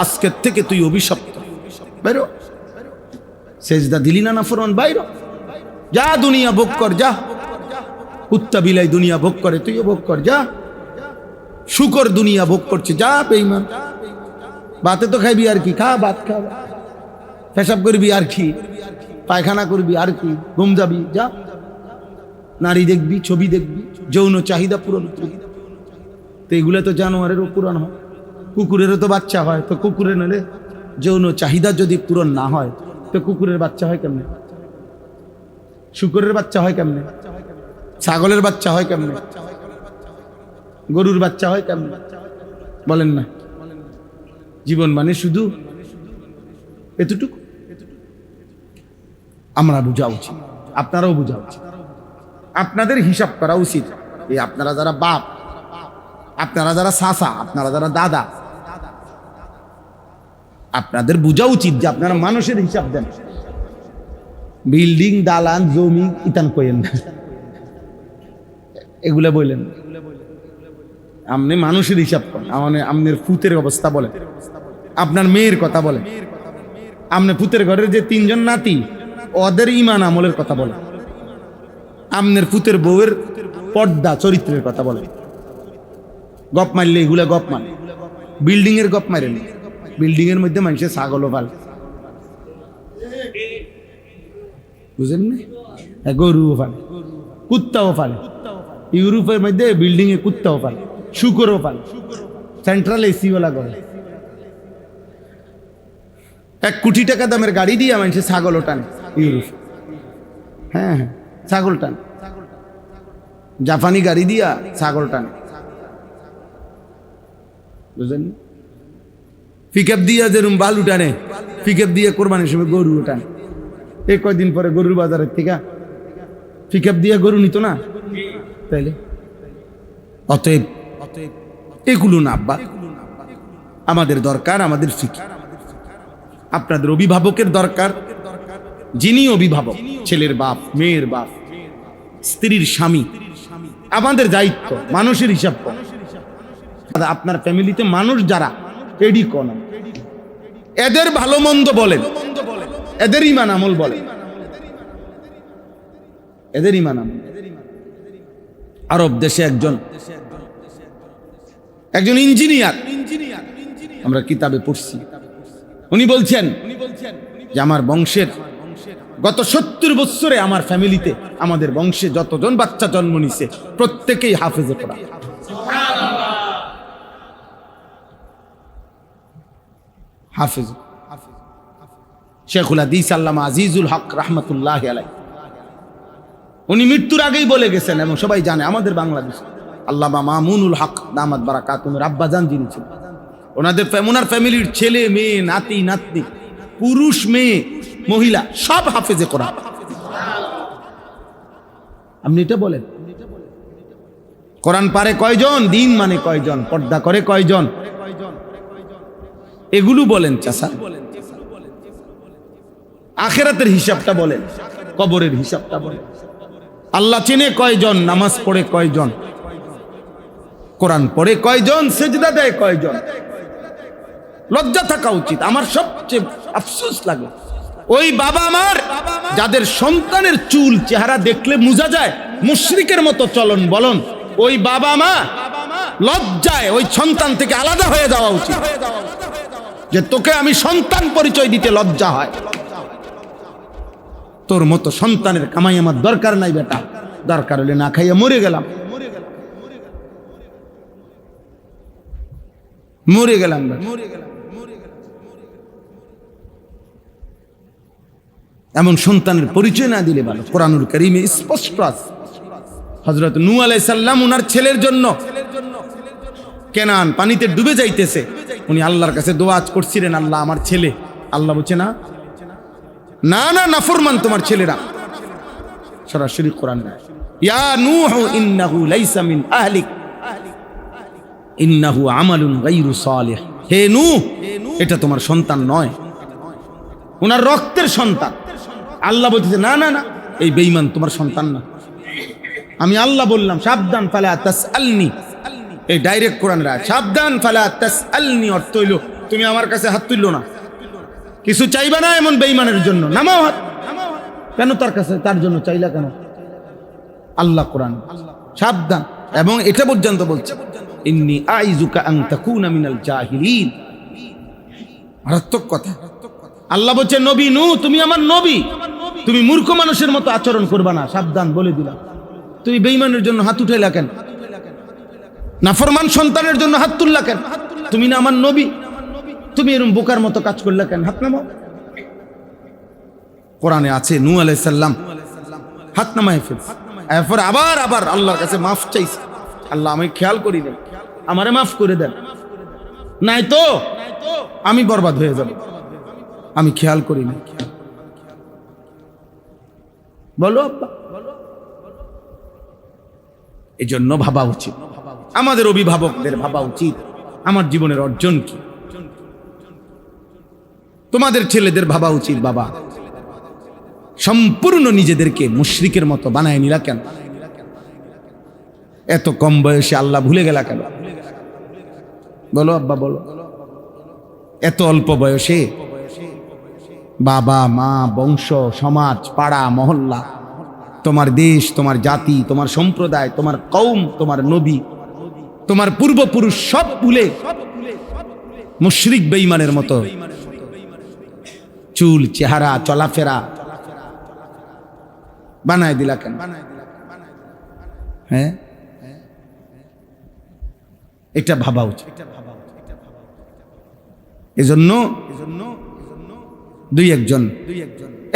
আজকে থেকে তুই অভিশপ্ত, বের হ। সেজদা দিলি না নাফরমান, বাইর হ, যা দুনিয়া ভোগ কর, যা। কুত্তা বিলাই দুনিয়া ভোগ করে, তুইও ভোগ কর, যা। শুকর দুনিয়া ভোগ করছে, যা বেঈমান। ভাতে তো খাইবি আর কি, খা, ভাত খা, পেশাব করবি আর কি, পায়খানা করবি আর কি, ঘুম যাবি, যা। নারী দেখবি, ছবি দেখবি, যৌন চাহিদা পূরণ করবি। তো এগুলো তো জানোয়ারেরও পূরণ হয়, কুকুরেরও তো বাচ্চা হয়। তো কুকুরের নলে যৌন চাহিদা যদি পূরণ না হয়, তো কুকুরের বাচ্চা হয় কেমনে? শুকরের বাচ্চা হয় কেমনে? ছাগলের বাচ্চা হয় কেমনে? গরুর বাচ্চা হয় কেমনে? বলেন না। জীবন মানে শুধু এতটুকু। আমরা বোঝা উচিত, আপনারাও বোঝা উচিত, আপনাদের হিসাব করা উচিত। এই আপনারা যারা বাপ, আপনারা যারা চাচা, আপনারা যারা দাদা, আপনাদের বোঝা উচিত যে আপনারা মানুষের হিসাব দেন। বিল্ডিং, দালান, জমি ইতান কইেন না, এগুলা বললেন। আপনি মানুষের হিসাব করেন। আপনার ফুতের অবস্থা বলেন, আপনার মেয়ের কথা বলেন, আপনি ফুতের ঘরের যে 3 জন নাতি, ওদের ইমান আমলের কথা বলেন, আপনার ফুতের বউয়ের পর্দা চরিত্রের কথা বলেন। গপ মারলে এগুলা গপ মানে, বিল্ডিং এর গপ মারেন। বিল্ডিং এর মধ্যে মানুষের ছাগলও পালে, বুঝেন না? গরুও পালে, কুত্তাও পালে। ইউরোপের মধ্যে বিল্ডিং এ কুত্তাও পালে, শুকরও পালে, সেন্ট্রাল এসিওয়ালা করে। 1 কোটি টাকা দামের গাড়ি দিয়ে মানুষের ছাগলও টানে ইউরোপ। হ্যাঁ হ্যাঁ, ছাগল টানে, জাপানি গাড়ি দিয়া ছাগল টানে, বুঝলেন? পিকআপ দিয়া যেরকম বালু টানে, পিকআপ দিয়ে কোরবানির সময় গরু টানে। এই কয়দিন পরে গরুর বাজারের থেকে পিকআপ দিয়ে গরু নিত না, তাইলে অতএব এগুলো না আব্বা, আমাদের দরকার আমাদের ফিকির। আপনাদের অভিভাবকের দরকার, যিনি অভিভাবক, ছেলের বাপ, মেয়ের বাপ, স্ত্রীর স্বামী, আমাদের দায়িত্ব মানুষের হিসাব করা। আপনার ফ্যামিলিতে মানুষ যারা, এডি কোন, এদের ভালো মন্দ বলেন, এদের ইমান আমল বলেন, এদের ইমান আমল। আরব দেশে একজন ইঞ্জিনিয়ার, আমরা কিতাবে পড়ছি, উনি বলছেন যে আমার বংশের গত 70 বছরে আমার ফ্যামিলিতে, আমাদের বংশে যতজন বাচ্চা জন্ম নিছে প্রত্যেকেই হাফেজে কোরআন। হাফেজ শেখুল হাদিস আল্লামা আজিজুল হক রাহমাতুল্লাহি আলাইহি, উনি মৃত্যুর আগেই বলে গেছেন, এবং সবাই জানে আমাদের বাংলাদেশে আল্লামা মামুনুল হক দামাত বারাকাতুহুর আব্বাজান যিনি ছিলেন, ওনার ফ্যামিলির ছেলে মেয়ে, নাতি নাতনি, পুরুষ মেয়ে মহিলা সব হাফেজে কোরআন। আপনি এটা বলেন, কোরআন পারে কয়জন, দিন মানে কয়জন, পর্দা করে কয়জন, এগুলো বলেন চাচা। আখিরাতের হিসাবটা বলেন, কবরের হিসাবটা বলেন। আল্লাহ চেনে কয়জন, নামাজ পড়ে কয়জন, কোরআন পড়ে কয়জন, সেজদা দেয় কয়জন? লজ্জা থাকা উচিত। আমার সবচেয়ে আফসোস লাগে ওই বাবা আমার যাদের সন্তানের চুল চেহারা দেখলে বোঝা যায় মুশরিকের মতো চলন বলন, ওই বাবা মা লজ্জায় ওই সন্তান থেকে আলাদা হয়ে যাওয়া উচিত, যে তোকে আমি সন্তান পরিচয় দিতে লজ্জা হয়। তোর মতো সন্তানের কামাই আমার দরকার নাই বেটা, দরকার হলে না খাইয়া মরে গেলাম, মরে গেলাম। এমন সন্তানের পরিচয় না দিলে ভালো। কোরআনুল কারীমে স্পষ্ট আছে হযরত নূহ আলাইহিস সালাম ওনার ছেলের জন্য কেনান পানিতে ডুবে যাইতেছে, উনি আল্লাহর কাছে দোয়া করছিলেন, আল্লাহ আমার ছেলে। আল্লাহ বলছে না না না নাফরমান তোমার ছেলেরা। সরাসরি কোরআন, ইয়া নূহ ইন্নাহু লাইসা মিন আহলিক ইন্নাহু আমালুন গায়রু সালিহ। হে নূহ, এটা তোমার সন্তান নয়, ওনার রক্তের সন্তান। আল্লাহ বলতেছে না না না, এই বেঈমান তোমার সন্তান না। আমি আল্লাহ বললাম সাবধান, ফালা তাসআলনি, এই ডাইরেক্ট কোরআন রায়, সাবধান ফালা তাসআলনি অর্থ হইল তুমি আমার কাছে হাত তুললো না, কিছু চাইবা না এমন বেঈমানের জন্য, নামাও হাত। কেন তার কাছে, তার জন্য চাইলা কেন? আল্লাহ কোরআন সাবধান। এবং এটা পর্যন্ত বলছে ইন্নী আইযুকা আন তাকুনা মিনাল জাহিলিন। মারাত্মক কথা। আল্লাহ বলছে নবী নূহ তুমি আমার নবী, তুমি মূর্খ মানুষের মতো আচরণ করবা না, সাবধান বলে দিলাম। তুমি বেঈমানের জন্য হাত উঠাইলা কেন? নাফরমান সন্তানের জন্য হাত তুললা কেন? তুমি না আমার নবী, তুমি এরকম বোকার মতো কাজ করলা কেন? হাত নামাও। কোরআনে আছে নূহ আলাইহিস সালাম হাত নামায় ফেলছে, এরপর আবার আবার আল্লাহর কাছে মাফ চাইছে, আল্লাহ আমি খেয়াল করি দেন, আমারে মাফ করে দেন, নাই তো আমি বরবাদ হয়ে যাব, আমি খেয়াল করি না। বলো আব্বা। এই জন্য ভাবা উচিত, আমাদের অভিভাবকদের ভাবা উচিত আমার জীবনের অর্জন কি। তোমাদের ছেলেদের ভাবা উচিত, বাবা সম্পূর্ণ নিজেদেরকে মুশরিকের মতো বানায় নিলা কেন? এত কম বয়সে আল্লাহ ভুলে গেলা কেন? বলো আব্বা বলো। এত অল্প বয়সে বাবা মা, বংশ, সমাজ, পাড়া, মহল্লা, তোমার দেশ, তোমার জাতি, তোমার সম্প্রদায়, তোমার কওম, তোমার নবী, তোমার পূর্বপুরুষ সব ভুলে মুশরিক বেঈমানের মতো চুল, চেহারা, চলাফেরা বানায় দিলা কেন? হ্যাঁ, এটা ভাবা উচিত। এজন্য দুই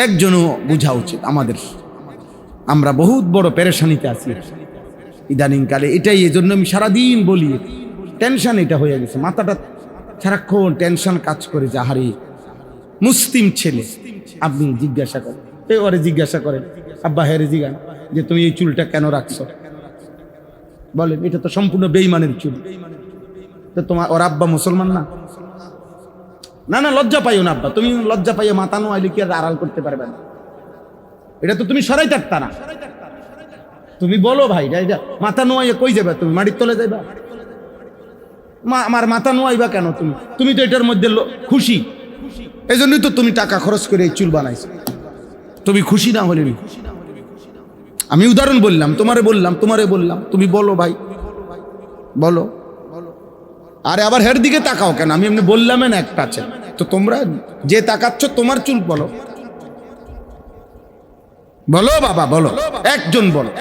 একজনও বোঝা উচিত আমাদের, আমরা বহুত বড় পেরেশানিতে আছি ইদানিং কালে। এটাই এজন্য আমি সারাদিন বলি, টেনশন এটা হয়ে গেছে, মাথাটা সারাক্ষণ টেনশন কাজ করে। যাহারি মুসলিম ছেলে আপনি জিজ্ঞাসা করেন, ওরে জিজ্ঞাসা করেন, আব্বা হেরে জিজ্ঞান যে তুমি এই চুলটা কেন রাখছো? বলেন এটা তো সম্পূর্ণ বেঈমানের চুল। তো তোমার ওর আব্বা মুসলমান না? না না, লজ্জা পাইও না আব্বা, তুমি লজ্জা পাইও মাথা নোয়াইলে কি আর আড়াল করতে পারবে না? এটা তো তুমি সরাই থাকতা না। তুমি বলো ভাই, মাথা নোয়াইয়া কই যাবে? তুমি মাটির তলে যাইবা? আমার মাথা নোয়াইবা কেন? তুমি তো এটার মধ্যে খুশি, এই জন্যই তো তুমি টাকা খরচ করে এই চুল বানাইছো। তুমি খুশি না হলে, আমি উদাহরণ বললাম, তোমারে বললাম, তুমি বলো ভাই বলো। আরে আবার হের দিকে তাকাও কেন? আমি এমনি বললাম না একটা আছে তো, তোমরা যে তাকাচ্ছ তোমার চুল বলো, বলো বাবা বলো, একজন বলো।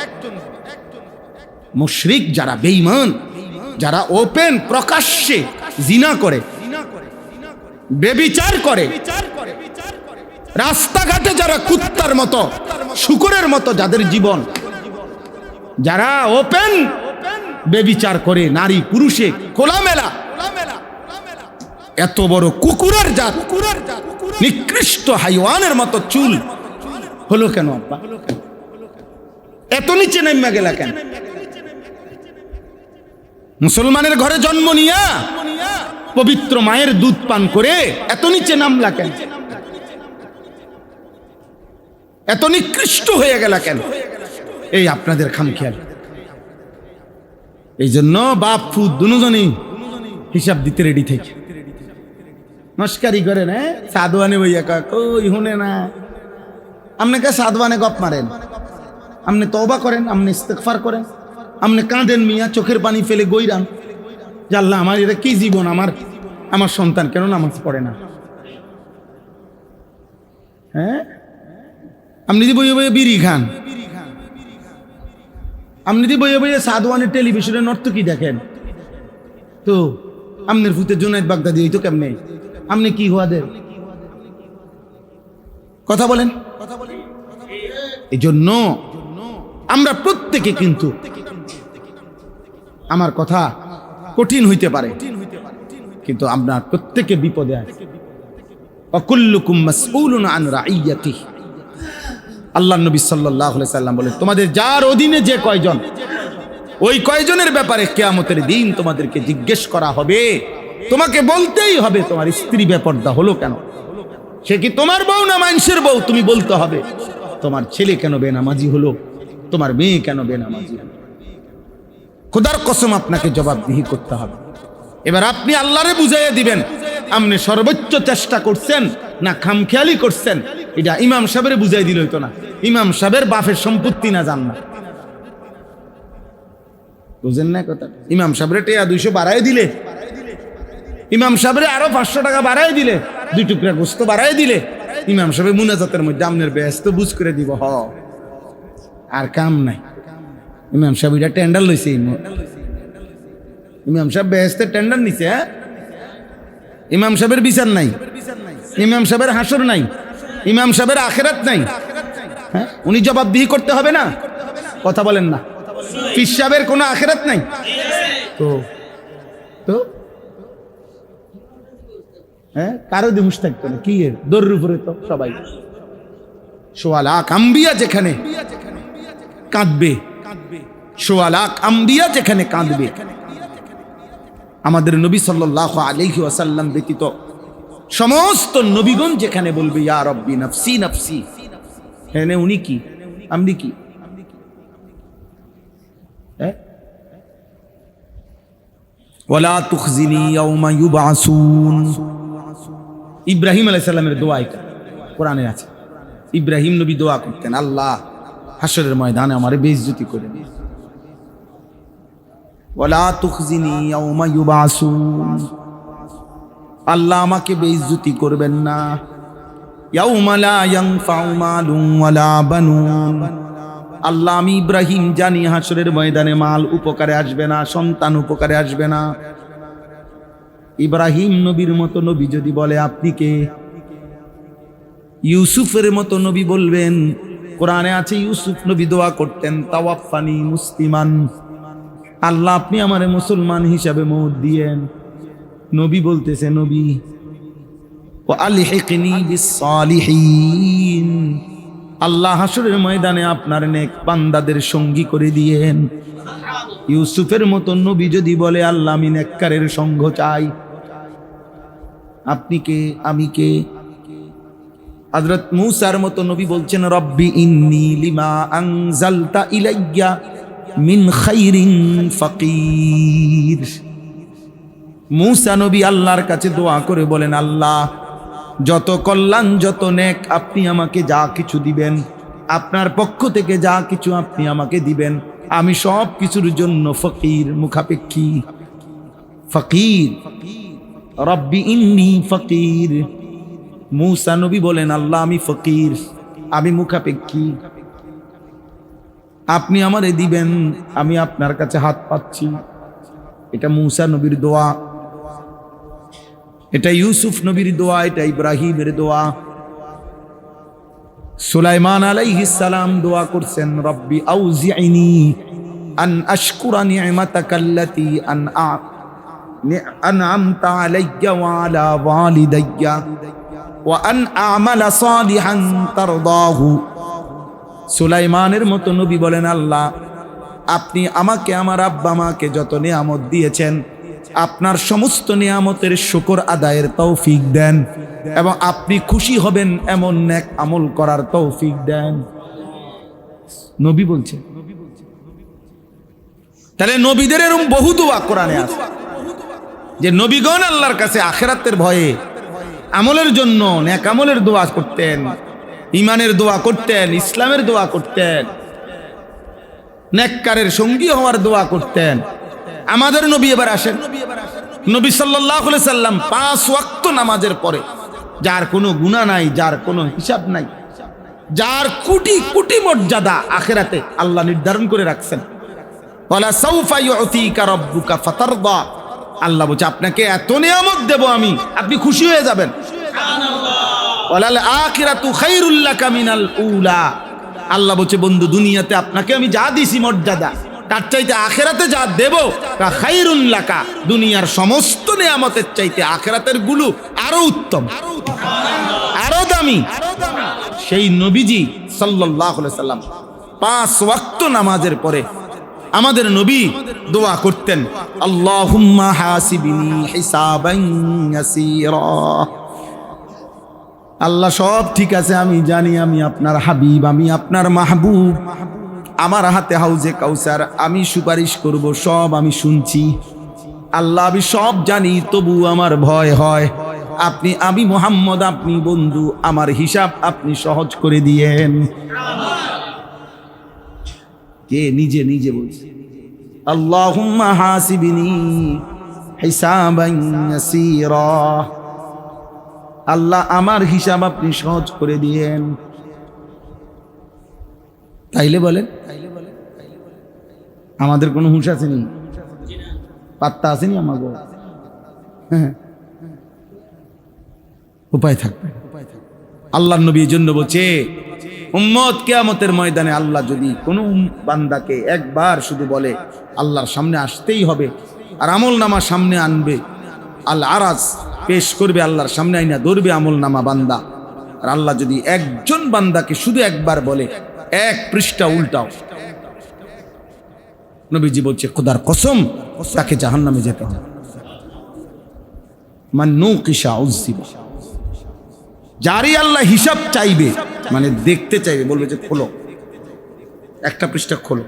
মুশরিক যারা, বেঈমান যারা ওপেন প্রকাশ্যে জিনা করে, বেবিচার করে, রাস্তাঘাটে যারা কুত্তার মতো, শুকরের মতো যাদের জীবন, যারা ওপেন বেবিচার করে, নারী পুরুষে খোলামেলা, এত বড় কুকুরের জাত, নিকৃষ্ট হাইওয়ানের মতো চুল হলো কেন আব্বা? এত নিচে নেমে গেলা কেন? মুসলমানের ঘরে জন্ম নিয়া পবিত্র মায়ের দুধ পান করে এত নিচে নামলা কেন? এত নিকৃষ্ট হয়ে গেলা কেন? এই আপনাদের খামখেয়াল। এই জন্য বাপ ফুদ দুজনই হিসাব দিতে রেডি থেকে নস্কারি করেন। হ্যাঁ, সাধুয়ানে বইয়া কই শুনে না, আপনাকে সাধুয়ানে গপ মারেন, আপনি তওবা করেন, আপনি ইস্তেগফার করেন, আপনি কাঁদেন মিয়া, চোখের পানি ফেলে গইরান যে আল্লাহ আমার এটা কি জীবন, আমার সন্তান কেন নামাজ পড়ে না। হ্যাঁ, আপনি যদি বইয়ে বইয়ে বিড়ি খান, আপনি যদি বইয়ে বইয়ে সাধুয়ানের টেলিভিশনে নর্তকী দেখেন, তো আপনার ফুতে জুনায়েদ বাগদাদি হইতো কেমনে? আপনি কি হওয়া দেন? কথা বলেন। এই জন্য আমরা প্রত্যেকে, কিন্তু আমার কথা কঠিন হইতে পারে, কিন্তু আমরা প্রত্যেকে বিপদে আছি। ওয়াকুল্লুকুম মাসউলুন আন রাইয়াতিহি। আল্লাহর নবী সাল্লাল্লাহু আলাইহি সাল্লাম বলেন, তোমাদের যার অধীনে যে কয়জন, ওই কয়জনের ব্যাপারে কিয়ামতের দিন তোমাদেরকে জিজ্ঞেস করা হবে। তোমাকে বলতেই হবে তোমার স্ত্রী বেপরদা হলো কেন। সে কি তোমার বউ না মানুষের বউ? তুমি বলতে হবে। তোমার ছেলে কেন বেনামাজি হলো, তোমার মেয়ে কেন বেনামাজি হলো। খোদার কসম আপনাকে জবাবদিহি করতে হবে। এবার আপনি আল্লাহরে বুঝাইয়া দিবেন আপনি সর্বোচ্চ চেষ্টা করছেন না খামখেয়ালি করছেন। এটা ইমাম সাহেবের বুঝাই দিল হইতো না, ইমাম সাহেবের বাপের সম্পত্তি না জান না, বুঝেন না কথা। ইমাম সাহেবের টেয়া 200 বাড়াই দিলে, ইমাম সাহেবের আরো 500 টাকা বাড়াই দিলে, 2 টুকরা গোস্ত বাড়াই দিলে, ইমাম সাহেব মুনাজাতের মধ্যে আপনার ব্যস্ত বুঝ করে দিব। আর কাম নাই। ইমাম সাহেব এটা টেন্ডার লইছে, ইমাম সাহেব বেহেস্তের টেন্ডার নিছে। হ্যাঁ, ইমাম সাহেবের বিচার নাই, ইমাম সাহেবের হাসর নাই, ইমাম সাহেবের আখিরাত নাই। হ্যাঁ, উনি জবাবদিহি করতে হবে না? কথা বলেন না। পীর সাহেবের কোনো আখিরাত নাই তো তো হ্যাঁ, কারো দিমুস থাকতো না কি এর দৌড়ের উপরে তো সবাই। 1.25 লাখ আম্বিয়া যেখানে কাঁদবে, 1.25 লাখ আম্বিয়া যেখানে কাঁদবে, আমাদের নবী সাল্লাল্লাহু আলাইহি ওয়াসাল্লাম ব্যতীত সমস্ত নবীগণ যেখানে বলবে ইয়া রব্বি নফসি নফসি, এনে উনি কি আমি কি? ওয়ালা তুখজিনি ইয়াউমা ইউবআসুন। ইব্রাহিম আলাইহিস সালামের দোয়া এটা কোরআনে আছে। ইব্রাহিম নবী দোয়া করতেন, আল্লাহ হাসরের ময়দানে আমারে বেইজ্জতি করে দিন। ওয়ালা তুখজিনি ইয়াউমা ইউবআসুন, আল্লাহ আমাকে বেইজ্জতি করবেন না। ইয়াউমা লা ইয়ানফাউ মালুন ওয়ালা বানুন, আল্লাহ আমি ইব্রাহিম জানি হাসরের ময়দানে মাল উপকারে আসবে না, সন্তান উপকারে আসবে না। ইব্রাহিম নবীর মতো নবী যদি বলে আপনি কে? ইউসুফের মতো নবী বলবেন। কোরআনে আছে ইউসুফ নবী দোয়া করতেন তাওয়াফানি মুসলিমান, আল্লাহ আপনি আমারে মুসলমান হিসাবে মওত দিয়েন। নবী বলতেছে নবী ওয়া আলহিকনি বিস সালিহিন, আল্লাহ হাসরের ময়দানে আপনার নেক বান্দাদের সঙ্গী করে দিয়েন। ইউসুফের মতো নবী যদি বলে আল্লাহ আমি নেককারের সঙ্গ চাই, আপনি কে আমি কে? হযরত মূসার মতো নবী বলছেন রব্বি ইন্নী লিমা আনজালতা ইলাইয়া মিন খাইরিন ফাকির। মূসা নবী আল্লাহর কাছে দোয়া করে বলেন আল্লাহ যত কল্যাণ যত নেক আপনি আমাকে যা কিছু দিবেন, আপনার পক্ষ থেকে যা কিছু আপনি আমাকে দিবেন, আমি সব কিছুর জন্য ফকির, মুখাপেক্ষী। ফকির, রব্বি ইন্নী ফকির। মূসা নবী বলেন আল্লাহ আমি ফকির, আমি মুখাপেক্ষী, আপনি আমারে দিবেন, আমি আপনার কাছে হাত পাচ্ছি। এটা মূসা নবীর দোয়া, এটা ইউসুফ নবীর দোয়া, এটা ইব্রাহিমের দোয়া। সুলাইমান আলাইহিস সালাম দোয়া করছেন রব্বি আউজি'নি আন আশকুরা নি'মাতাকাল্লাতী আন'আমতা আলাইয়া ওয়া আলা ওয়ালিদাইয়া ওয়া আন আ'মালা সালিহান তারদাহু। সুলাইমানের মতো নবী বলেন আল্লাহ আপনি আমাকে আমার আব্বা মাকে যত নিয়ামত দিয়েছেন আপনার সমস্ত নিয়ামতের শুকর আদায়ের তৌফিক দেন এবং আপনি খুশি হবেন এমন নেক আমল করার তৌফিক দেন। নবী বলছেন তাহলে নবীদের এরকম বহু দোয়া কোরআনে আছে যে নবীগণ আল্লাহর কাছে আখিরাতের ভয়ে আমলের জন্য নেক আমলের দোয়া করতেন, ইমানের দোয়া করতেন, ইসলামের দোয়া করতেন, নেককারের সঙ্গী হওয়ার দোয়া করতেন। আমাদের নবী এবার আসেন, নবী সাল্লাল্লাহু আলাইহি সাল্লাম 5 ওয়াক্ত নামাজের পরে, যার কোনো গুনাহ নাই, যার কোনো হিসাব নাই, যার কোটি কোটি মর্যাদা আখিরাতে আল্লাহ নির্ধারণ করে রাখছেন। ওয়ালা সাউফা ইউতিকা রাব্বুকা ফাতারদা, আল্লাহ বলছে আপনাকে এত নিয়ামত দেব আমি, আপনি খুশি হয়ে যাবেন। সুবহানাল্লাহ। ওয়ালাল আখিরাতু খায়রুল লাকা মিনাল উলা, আল্লাহ বলছে বন্ধু দুনিয়াতে আপনাকে আমি যা দিছি মর্যাদা, তার চাইতে আখিরাতে যা দেব তা খায়রুল লাকা, দুনিয়ার সমস্ত নিয়ামতের চাইতে আখিরাতের গুলো আরো উত্তম, আরো দামি। সেই নবীজি সাল্লাল্লাহু আলাইহি সাল্লাম 5 ওয়াক্ত নামাজের পরে আমাদের নবী দোয়া করতেন, আল্লাহুম্মা হাসিবনি হিসাবান ইয়াসীরা। আল্লাহ সব ঠিক আছে, আমি জানি আমি আপনার হাবিব, আমি আপনার মাহবুব, আমার হাতে হাউজে কাউসার, আমি সুপারিশ করব, সব আমি শুনছি আল্লাহ, আমি সব জানি, তবু আমার ভয় হয়। আপনি, আমি মুহাম্মদ, আপনি বন্ধু, আমার হিসাব আপনি সহজ করে দিয়েন। কে নিজে নিজে বলছে আল্লাহুম্মা হাসিবনি হিসাবান ইয়াসীরা, আল্লাহ আমার হিসাব আপনি সহজ করে দিয়েন। তাইলে বলেন আমাদের কোনো হুঁশ আসেনি, পাত্তা আসেনি আমাকে? হ্যাঁ, উপায় থাকবে। আল্লাহর নবী এই জন্য বলছে উম্মত কিয়ামতের ময়দানে আল্লাহ যদি কোনো বান্দাকে একবার শুধু বলে আল্লাহর সামনে আসতেই হবে, আর আমল নামা সামনে আনবে, আল আরাজ পেশ করবে, আল্লাহর সামনে আইনা ধরবে আমল নামা বান্দা, আর আল্লাহ যদি একজন বান্দাকে শুধু একবার বলে 1 পৃষ্ঠা উল্টাও, নবীজি বলছে খোদার কসম তাকে জাহান্নামে যেতে হবে। মান নুকিশা উযিবা, যারই আল্লাহ হিসাব চাইবে, মানে দেখতে চাইবে, বলবে যে খোলো 1টা পৃষ্ঠা খোলো,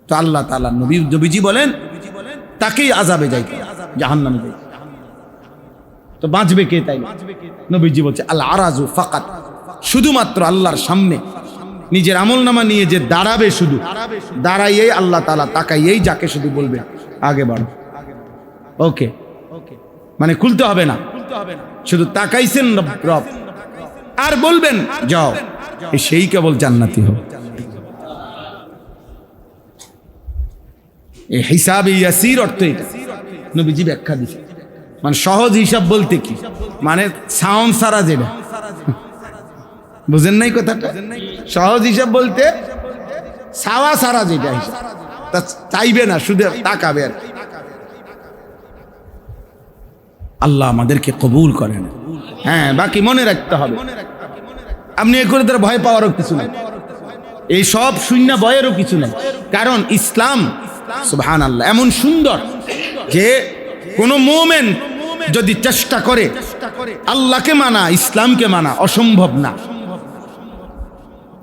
তো আল্লাহ তাআলা নবীজি বলেন তাকেই আযাবে যাইতে, জাহান্নামে যাইতে। তো বাঁচবে কে? তাই নবীজি বলছে আল আরাজু ফাকাত, শুধুমাত্র আল্লাহর সামনে নিজের আমলনামা নিয়ে যে দাঁড়াবে, শুধু দাঁড়াইয়েই আল্লাহ তাআলা তাকাইয়েই যাকে শুধু বলবে আগে বাড়ো, ওকে, মানে খুলতে হবে না, শুধু তাকাইছেন রব আর বলবেন যাও, সেই কেবল জান্নাতি হবে। এই হিসাব ইয়াসির অর্থ এটা নবীজি ব্যাখ্যা দিয়েছে। মানে সহজ হিসাব বলতে কি, মানে সাউন্ড সারা, যেটা বুঝেন নাই কথাটা, সহজ হিসাব বলতে সাওয়া সারা যেটা হিসাব, তা চাইবে না, শুধু তাকাবে আর। আল্লাহ আমাদেরকে কবুল করেন। হ্যাঁ, বাকি মনে রাখতে হবে, আপনি এ করে তার ভয় পাওয়ারও কিছু নাই, এই সব শূন্য ভয়েরও কিছু নাই, কারণ ইসলাম সুবহানাল্লাহ এমন সুন্দর যে কোন মুমিন যদি চেষ্টা করে আল্লাহকে মানা, ইসলামকে মানা, অসম্ভব না,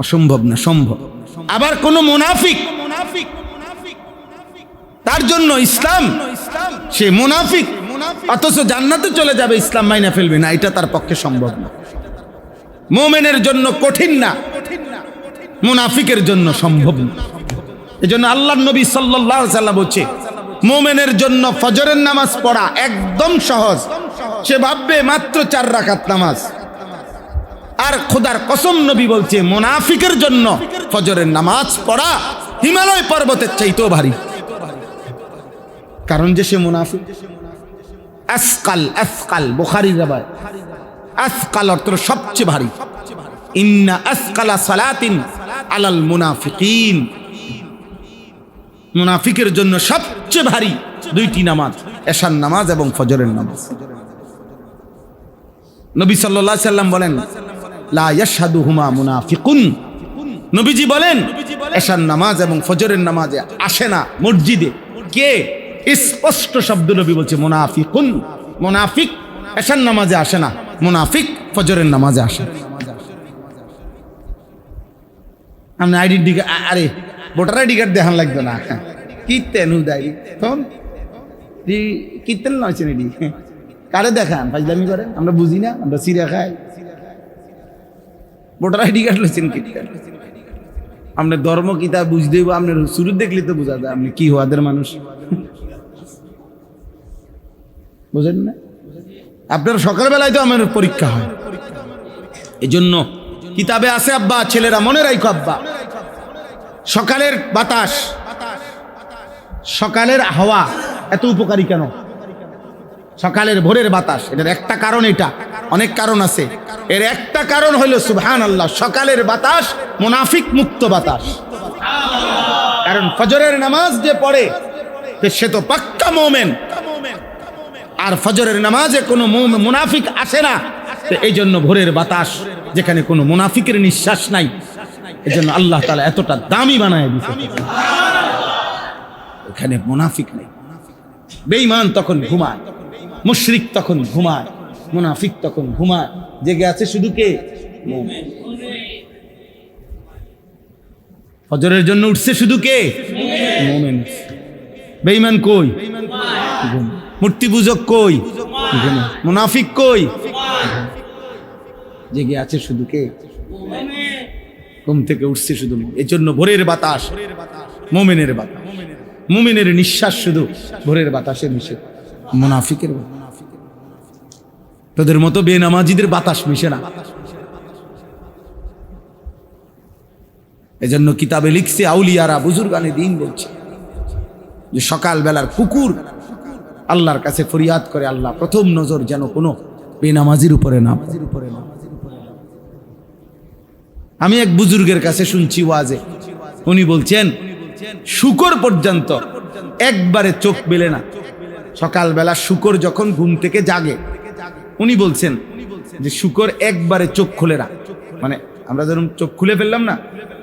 অসম্ভব না, সম্ভব। আবার কোন মুনাফিক, তার জন্য ইসলাম, সে মুনাফিক, অথচ জান্নাতে চলে যাবে, ইসলাম মাইনা ফেলবে না, এটা তার পক্ষে সম্ভব না। মুমিনের জন্য কঠিন না, মুনাফিকের জন্য সম্ভব না। এজন্য আল্লাহর নবী সাল্লাল্লাহু আলাইহি ওয়াসাল্লাম বলছে মুমিনের জন্য ফজরের নামাজ পড়া একদম সহজ, সে ভাববে মাত্র 4 রাকাত নামাজ। আর খোদার কসম নবী বলছে মুনাফিকের জন্য ফজরের নামাজ পড়া হিমালয় পর্বতের চাইতেও ভারী, কারণ যে সে মুনাফিক। আসকাল, আসকাল বুখারীর রাবায়, আসকাল অর্থ সবচেয়ে ভারী। ইন্না আসকালা সালাতিন আলাল মুনাফিকিন, মুনাফিকের জন্য সবচেয়ে ভারী 2টি নামাজ, এশার নামাজ এবং ফজরের নামাজ। নবী সাল্লাল্লাহু আলাইহি সাল্লাম বলেন লা ইয়াশহাদুহুমা মুনাফিকুন, নবীজি বলেন এশার নামাজ এবং ফজরের নামাজে আসে না মসজিদে কে? স্পষ্ট শব্দ নবী বলছে মুনাফিকুন, মুনাফিক এশার নামাজে আসে না, মুনাফিক ফজরের নামাজে আসে। আপনি আইডির দিকে আরে ভোটার আইডি কার্ড দেখান লাগবে না কীর্তেন উদয় তখন কীর্তেন নয়ছেন এটি কারে দেখান ফাজলামি করেন আমরা বুঝি না আমরা সিরা খাই ভোটার আইডি কার্ড লইছেন কীর্তেন আপনার ধর্ম কিতাব বুঝতে হইব আপনার শুরু দেখলে তো বোঝা যায় আপনি কি হওয়াদের মানুষ বুঝেন না আপনার সকালবেলায় তো আমার পরীক্ষা হয় এই জন্য কিতাবে আছে আব্বা ছেলেরা মনে রাখো আব্বা সকালের বাতাস সকালের হাওয়া এত উপকারী কেন সকালের ভোরের বাতাস এটার একটা কারণ এটা অনেক কারণ আছে এর একটা কারণ হলো সুবহানাল্লাহ সকালের বাতাস মুনাফিক মুক্ত বাতাস কারণ ফজরের নামাজ যে পড়ে সে তো পাক্কা মুমিন আর ফজরের নামাজে কোনো মুনাফিক আসে না এই জন্য ভোরের বাতাস যেখানে কোনো মুনাফিকের নিঃশ্বাস নাই এই জন্য আল্লাহ তাআলা এতটা দামি বানায় দিয়েছে এখানে মুনাফিক নেই বেঈমান তখন ঘুমায় মুশরিক তখন ঘুমায় মুনাফিক তখন ঘুমায় জেগে আছে শুধু কে মুমিন ফজরের জন্য উঠছে শুধু কে মুমিন বেঈমান কই মূর্তি পূজক কই মুনাফিক কই জেগে আছে শুধু কে ঘুম থেকে উঠছে শুধু এই জন্য ভোরের বাতাস মুমিনের বাতাস মুমিনের নিঃশ্বাস শুধু ভোরের বাতাসে মিশে মুনাফিকের তোদের মতো বেনামাজিদের বাতাস মিশে না এজন্য কিতাবে লিখছে আউলিয়ারা বুজুর্গানে দিন বলছে যে সকাল বেলার কুকুর আল্লাহর কাছে ফরিয়াদ করে আল্লাহ প্রথম নজর যেন কোনো বেনামাজির উপরে না আমি এক বুজুর্গের কাছে শুনছি ওয়াজে উনি বলছেন শুকর পর্যন্ত একবারে চোখ মেলে না সকালবেলা শুকর যখন ঘুম থেকে জাগে উনি বলছেন যে শুকর একবারে চোখ খুলে না মানে আমরা যেরকম চোখ খুলে ফেললাম না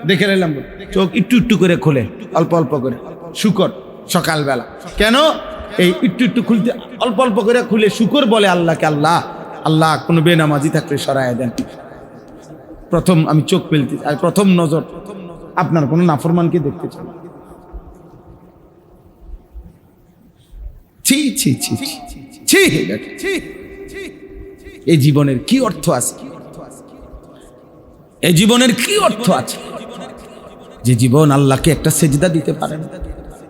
দেখে নিলাম চোখ একটু একটু করে খোলে অল্প অল্প করে শুকর সকালবেলা কেন এই একটু একটু খুলতে অল্প অল্প করে খুলে শুকর বলে আল্লাহকে আল্লাহ আল্লাহ কোনো বেনামাজি থাকলে সরায় দেন প্রথম আমি চোখ ফেলতে আর প্রথম নজর আপনার কোনো নাফরমানকে দেখতে চাই ছি ছি ছি ছি এই জীবনের কি অর্থ আছে এই জীবনের কি অর্থ আছে যে জীবন আল্লাহকে একটা সেজদা দিতে পারে না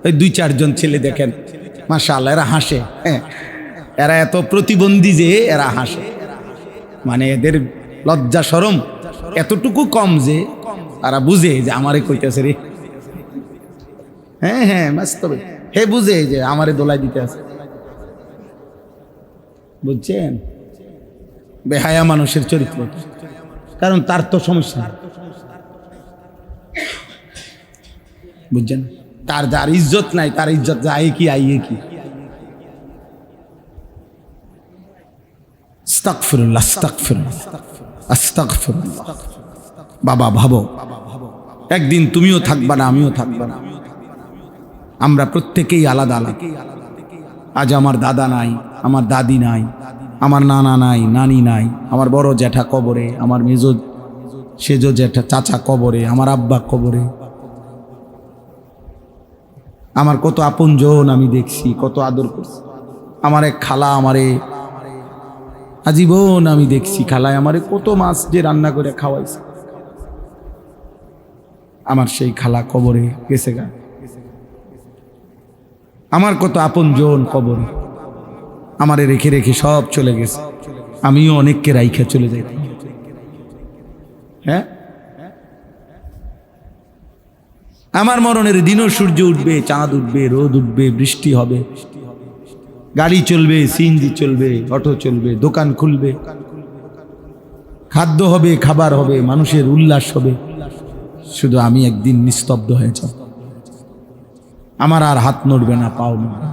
ওই 2-4 ছেলে দেখেন মাশাআল্লাহ এরা হাসে এরা এত প্রতিবন্ধী যে এরা হাসে মানে এদের লজ্জা শরম এতটুকু কম যে তারা বুঝে যে আমারে কইতেছে রে হ্যাঁ হ্যাঁ বাস্তবে হে বুঝে যে আমারে দোলাই দিতে আছে বুঝছেন বেহায়া মানুষের চরিত্র কারণ তার তো সমস্যা বুঝছেন তার যার ইজ্জত নাই তার ইজ্জত যায় কি আইয়ে কি আস্তাগফিরুল্লাহ আস্তাগফিরুল্লাহ আস্তাগফিরুল্লাহ বাবা ভাবো একদিন তুমিও থাকবা না আমিও থাকবা না আমরা প্রত্যেকেই আলাদা আলাদা আজ আমার দাদা নাই আমার দাদি নাই আমার নানা নাই নানি নাই আমার বড় জ্যাঠা কবরে আমার মেজো সেজো জ্যাঠা চাচা কবরে আমার আব্বা কবরে আমার কত আপনজন আমি দেখছি কত আদর করছি আমার এক খালা আমারে আজীবন আমি দেখছি খালায় আমারে কত মাছ যে রান্না করে খাওয়াইছে আমার সেই খালা কবরে গেছে গা আমার কত আপনজন কবরে আমারে রেখে রেখে সব চলে গেছে আমিও অনেককে রাইখা চলে যাই হ্যাঁ আমার মরণের দিনও সূর্য উঠবে চাঁদ উঠবে রোদ উঠবে বৃষ্টি হবে গাড়ি চলবে সিএনজি চলবে অটো চলবে দোকান খুলবে খাদ্য হবে খাবার হবে মানুষের উল্লাস হবে শুধু আমি একদিন নিস্তব্ধ হয়ে যাব আমার আর হাত নড়বে না পাও নড়বে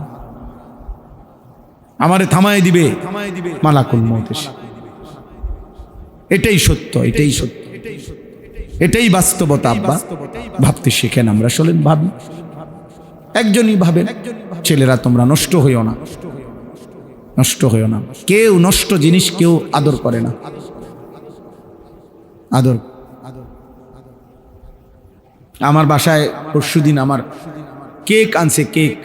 আমারে থামায় দিবে মালাকুল মউত এসে এটাই সত্য এটাই সত্য এটাই বাস্তবতা আব্বা ভাবতে শেখেন আমরা চলেন ভাবি একজনই ভাবেন ছেলেরা তোমরা নষ্ট হইও না নষ্ট হইও না কেউ নষ্ট জিনিস কেউ আদর করে না আদর আমার বাসায় পরশুদিন আমার কেক আনছে, কেক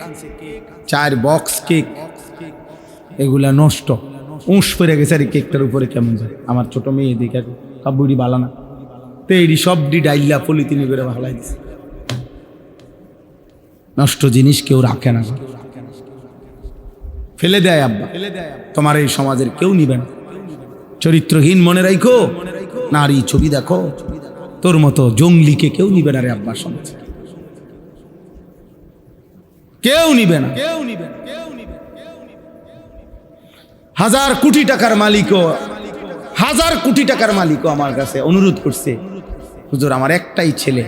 4 বক্স কেক, এগুলা নষ্ট, উঁশ পড়ে গেছে আর কেকটার উপরে কেমন যায়। আমার ছোট মেয়ে দেখে কাব্বুড়ি বালানা তো এই সবডি ডাইল্লা পলিথিনে করে ভালাই দিছে। নষ্ট জিনিস কেউ রাখে না, ফেলে দেয় আব্বা। তোমার এই সমাজের কেউ নিবে না। চরিত্রহীন মনে রাখো, নারী ছবি দেখো, তোর মতো জঙ্গলিকে কেউ নিবে না রে আব্বা। সমাজ কেউ নিবে না। 1000 কোটি টাকার মালিকও, 1000 কোটি টাকার মালিকও আমার কাছে অনুরোধ করছে, হুজুর আমার একটাই ছেলে,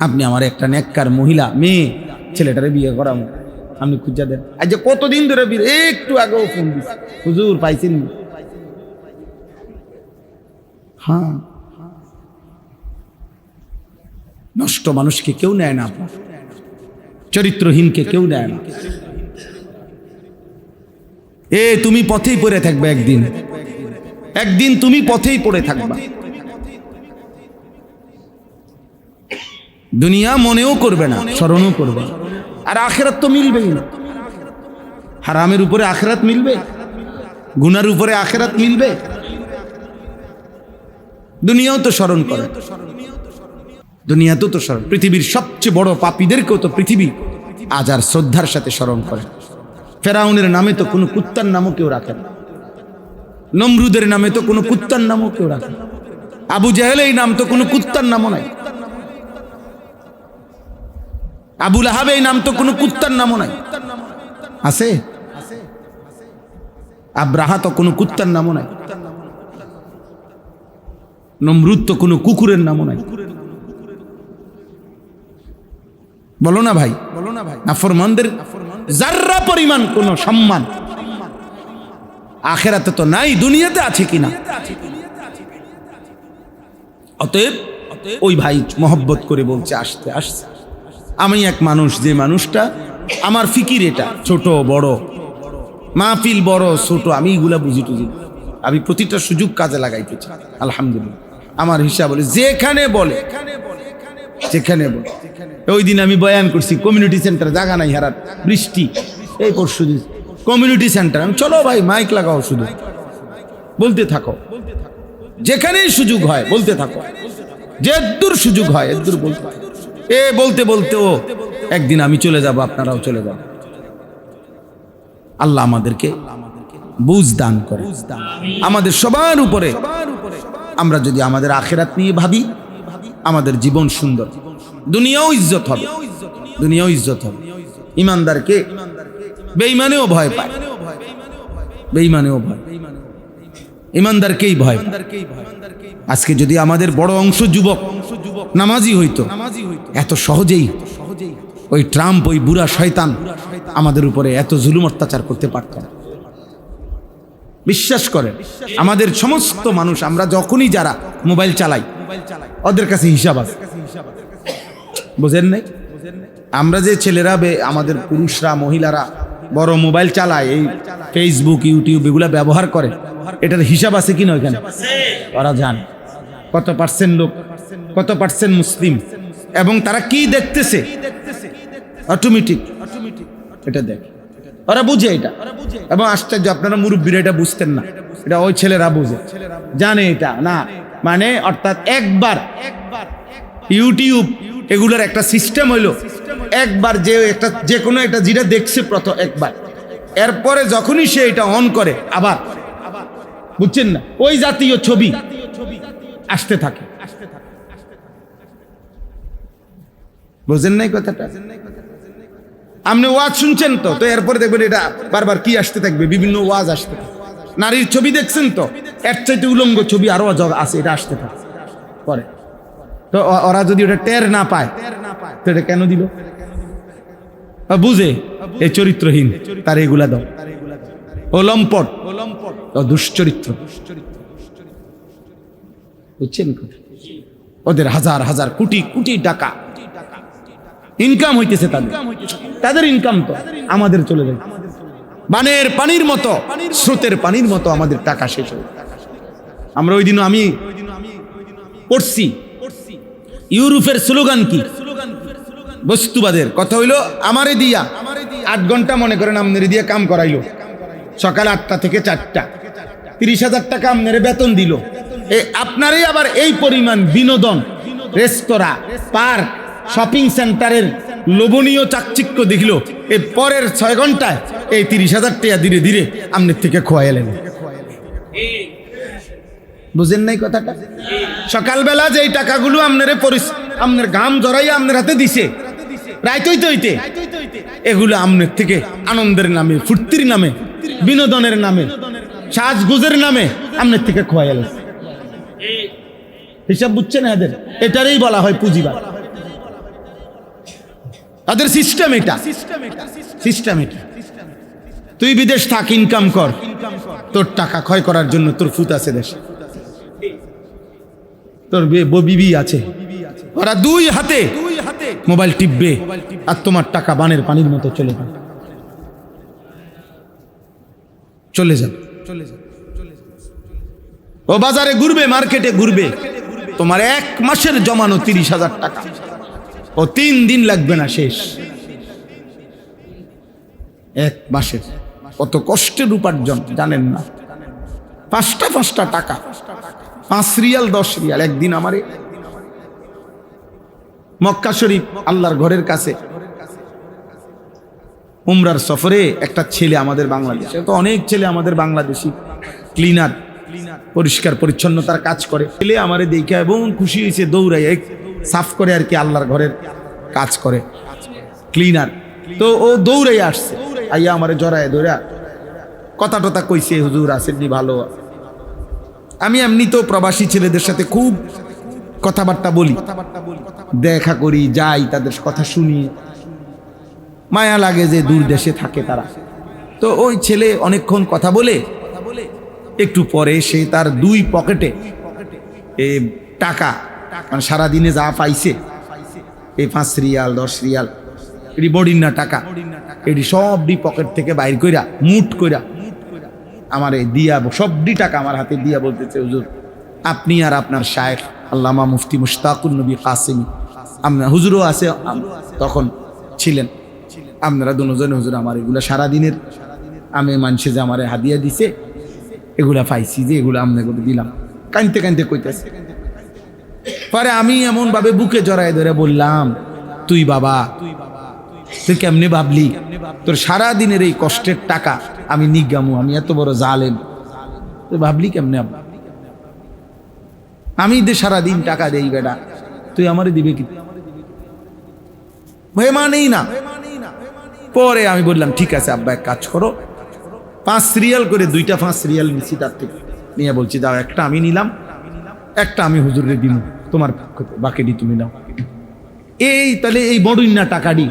আপনি আমার একটা নেককার মহিলা মেয়ে ছেলেটারে বিয়ে করাবো, আপনি খুঁজা দেন। আজ কতদিন ধরে বিয়ে, একটু আগেও ফোন দিচ্ছে, হুজুর পাইছেন? হ্যাঁ, নষ্ট মানুষকে কেউ নেয় না, চরিত্রহীনকে কেউ নেয় না। তুমি পথেই পড়ে থাকবে, একদিন একদিন তুমি পথেই পড়ে থাকবা। দুনিয়া মনেও করবে না, স্মরণও করবে না, আর আখিরাত তো মিলবেই না। হারামের উপরে আখিরাত মিলবে, গুনার উপরে আখিরাত মিলবে। দুনিয়াও তো স্মরণ করে, দুনিয়াতেও তো স্মরণ। পৃথিবীর সবচেয়ে বড় পাপীদেরকেও তো পৃথিবী আজ আর শ্রদ্ধার সাথে স্মরণ করে। ফেরাউনের নামে তো কোনো কুত্তার নামও কেউ রাখে না, নমরুদের নামে তো কোনো কুত্তার নামও কেউ রাখে না, আবু জাহেল এই নাম তো কোনো কুত্তার নামও নাই, আবু লাহাব এই নাম তো কোনো কুত্তার নামও নাই, আছে? আব্রাহা তো কোনো কুত্তার নামও নাই, নমরুদ তো কোনো কুকুরের নামও নাই। বলো না ভাই, বলো না ভাই, নাফরমানদের যাররা পরিমাণ কোনো সম্মান আখিরাতে তো নাই, দুনিয়াতে আছে কিনা। অতএব ওই ভাই মহব্বত করে বলছে আসতে আসছে। আমি এক মানুষ, যে মানুষটা আমার ফিকির এটা, ছোট বড় মাহফিল বড় ছোট আমি এগুলা বুঝি টুঝি, আমি প্রতিটা সুযোগ কাজে লাগাইতে চাই। আলহামদুলিল্লাহ আমার হিসাব বলে, যেখানে বলে যেখানে বলে। ওই দিন আমি বয়ান করছি কমিউনিটি সেন্টার, জায়গা নাই হারার, বৃষ্টি, এই পরশু দিন কমিউনিটি সেন্টার। আমি চলো ভাই মাইক লাগাও, শুধু বলতে থাকো, যেখানেই সুযোগ হয় বলতে থাকো, যে দূর সুযোগ হয় এদূর বলতে থাকো। বলতে বলতেও একদিন আমি চলে যাব, আপনারাও চলে যাবেন। আল্লাহ আমাদেরকে বুঝ দান করে, আমাদের সবার উপরে। আমরা যদি আমাদের আখিরাত নিয়ে ভাবি, আমাদের জীবন সুন্দর, দুনিয়াও ইজ্জত হবে, দুনিয়াও ইজ্জত হবে। ইমানদারকে বেঈমানেও ভয় পায়, বেঈমানেও ভয়, ইমানদারকেই ভয়। আজকে যদি আমাদের বড় অংশ যুবক নামাজি হইতো, এত সহজেই ওই ট্রাম্প, ওই বুড়া শয়তান আমাদের উপরে এত জুলুম অত্যাচার করতে পারত না। বিশ্বাস করেন, আমাদের সমস্ত মানুষ, আমরা যখনই যারা মোবাইল চালাই, ওদের কাছে হিসাব আছে, বুঝেন নাই? আমরা যে ছেলেরা, আমাদের পুরুষরা মহিলারা বড় মোবাইল চালায়, এই ফেসবুক ইউটিউব এগুলা ব্যবহার করে, এটার হিসাব আছে কিনা ওইখানে? ওরা জানে কত পার্সেন্ট লোক, কত পার্সেন্ট মুসলিম, এবং তারা কি দেখতেছে অটোমেটিক এটা দেখে, ওরা বুঝে এটা। এবং আশ্চর্য, আপনারা মুরব্বীরা এটা বুঝতেন না, এটা ওই ছেলেরা বুঝে, জানে এটা না। মানে অর্থাৎ একবার ইউটিউব এগুলোর একটা সিস্টেম হইলো, একবার যে কোনো একটা যেটা দেখছে প্রথম একবার, এরপরে যখনই সে এটা অন করে আবার, বুঝছেন না, ওই জাতীয় ছবি আসতে থাকে। বুঝেন নাই কথাটা? আপনি ওয়াজ শুনছেন তো, এরপরে দেখবেন এটা বারবার কি আসতে থাকবে, বিভিন্ন ওয়াজ আসতে থাকবে। নারীর ছবি দেখছেন তো, এর চাইতে উলঙ্গ ছবি আরো আছে, এটা আসতে থাকে পরে। তো ওরা যদি ওটা টের না পায়, তো এটা কেন দিল? বুঝে এই চরিত্রহীন, তার এগুলা দাও, ও লম্পট, ও দুশ্চরিত্র, বুঝছেন? ওদের হাজার হাজার কোটি কোটি টাকা ইনকাম হইতেছে, তাদের ইনকাম তো আমাদের চলে যায় বানের পানির মতো, স্রোতের পানির মতো আমাদের টাকা শেষ হয়। আমরা ওই দিন আমি পড়ছি ইউরোপের স্লোগান কি? বস্তুবাদের কথা হইল আমারে দিয়া 8 ঘন্টা মনে করেন আমনেরে দিয়া কাম করাইলো, সকাল 8টা থেকে 4টা, 30,000 টাকা আমনেরে বেতন দিল। আপনারই আবার এই পরিমাণ বিনোদন, রেস্তোরাঁ, পার্ক, শপিং সেন্টারের লোভনীয় চাকচিক্য দেখলো, এই পরের 6 ঘন্টায় এই 30,000 টাকা ধীরে ধীরে আমনের থেকে খোয়াইলেন। বুঝেন নাই কথাটা? সকালবেলা যে টাকাগুলো আপনার ঘাম জড়াইয়া আপনার হাতে দিছে, রাইত হইতে হইতে এগুলো আপনার থেকে আনন্দের নামে, ফুর্তির নামে, বিনোদনের নামে, সাজগুজের নামে আপনার থেকে খোয়াইলেন। হিসাব বুঝছেন এদের? এটারই বলা হয় পুঁজিবাদ। তাদের সিস্টেম এটা, সিস্টেম এটা। তুই বিদেশ থাক, ইনকাম কর, তোর টাকা ক্ষয় করার জন্য তোর ফুত আছে দেশে, তোর বিবি আছে, ওরা 2 হাতে মোবাইল টিপবে আর তোমার টাকা বানের পানির মতো চলে যাবে, চলে যাবে। ও বাজারে ঘুরবে, মার্কেটে ঘুরবে, তোমার 1 মাসের জমানো 30,000 টাকা ও 3 দিন লাগবে না শেষ। 1 মাসের কত কষ্টের উপার্জন জানেন না? 5টা টাকা, 5 রিয়াল 10 রিয়াল। একদিন আমারে মক্কা শরীফ আল্লাহর ঘরের কাছে উমরার সফরে একটা ছেলে আমাদের বাংলাদেশে, তো অনেক ছেলে আমাদের বাংলাদেশি ক্লিনার, পরিষ্কার পরিচ্ছন্নতার কাজ করে, ছেলে আমারে দেখে এবং খুশি হয়েছে, দৌড়াই সাফ করে আর কি, আল্লাহর ঘরের কাজ করে, ক্লিনার। তো ও দৌড়াই আসছে, আইয়া আমারে জড়ায় ধরে কথা টথা কইছে, হুজুর আসেননি, ভালো। আমি এমনি তো প্রবাসী ছেলেদের সাথে খুব কথাবার্তা বলি, দেখা করি, যাই, তাদের কথা শুনি, মায়া লাগে যে দূর দেশে থাকে তারা। তো ওই ছেলে অনেকক্ষণ কথা বলে একটু পরে সে তার 2 পকেটে এই টাকা, মানে সারাদিনে যা পাইছে, এই 5 রিয়াল 10 রিয়াল, এটি বডির না টাকা, এটি সবটি পকেট থেকে বাইর কইরা মুঠ কইরা আমারে দিয়া, সবটি টাকা আমার হাতে দিয়া বলতেছে, হুজুর আপনি আর আপনার শায়েখ আল্লামা মুফতি মুশতাকুন নবী কাসেমি, আপনার হুজুরও আছে তখন ছিলেন, আপনারা দুজন হুজুর আমার এগুলা সারাদিনের আমি মানুষে যে আমারে হাদিয়া দিছে এগুলা পাইছি, যে এগুলো আপনাকে দিলাম। কানতে কানতে কইতেছে। পরে আমি এমন ভাবে বুকে জড়ায় ধরে বললাম, তুই বাবা, তুই কেমনে ভাবলি তোর সারাদিনের এই কষ্টের টাকা আমি নিগামু? আমি এত বড় জালেম, তুই ভাবলি কেমনে? আমি যে সারাদিন টাকা দেই বেটা, তুই আমারে দিবে কি? ভয় মানেই না। পরে আমি বললাম, ঠিক আছে আব্বা, এক কাজ করো, 5 রিয়াল করে 2টা 5 রিয়াল নিচ্ছি তার থেকে, নিয়ে বলছি দাও, একটা আমি নিলাম, একটা আমি হুজুরে দিন, তোমার বাকিটি তুমি নাও। এই তাহলে এই বড়ই না টাকাটি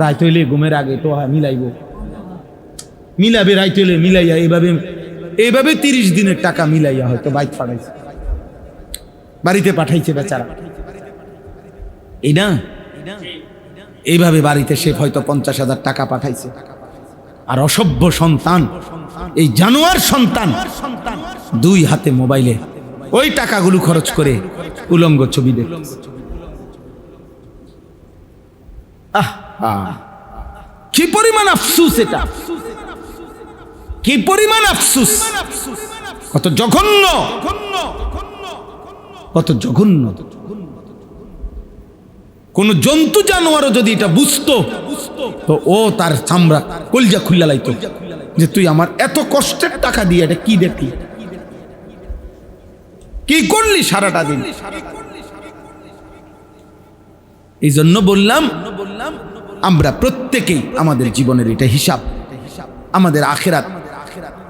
রাইত হইলে ঘুমের আগে তো মিলাইব, মিলাবে রাইত হইলে মিলাইয়া, এইভাবে 30 দিনের টাকা মিলাইয়া হয়তো বাইক পাঠাইছে, বাড়িতে পাঠাইছে বেচারা। এই না, এইভাবে বাড়িতে সে হয়তো 50,000 টাকা পাঠাইছে। আর অসভ্য সন্তান, এই জানোয়ার সন্তান 2 হাতে মোবাইলে ওই টাকাগুলো খরচ করে উলঙ্গ ছবি দেখে। কি পরিমাণ আফসুস এটা, কি পরিমাণ আফসুস, কত জঘন্য, কত জঘন্য। কোন জন্তু জানোয়ারও যদি এটা বুঝতো তো ও তার চামড়া কলজা খুল্লা লাইতো, যে তুই আমার এত কষ্টের টাকা দিয়ে এটা কি দেখলি, কি করলি সারাটা দিন। এই জন্য বললাম, আমরা প্রত্যেকেই আমাদের জীবনের এটা হিসাব, আমাদের আখিরাত।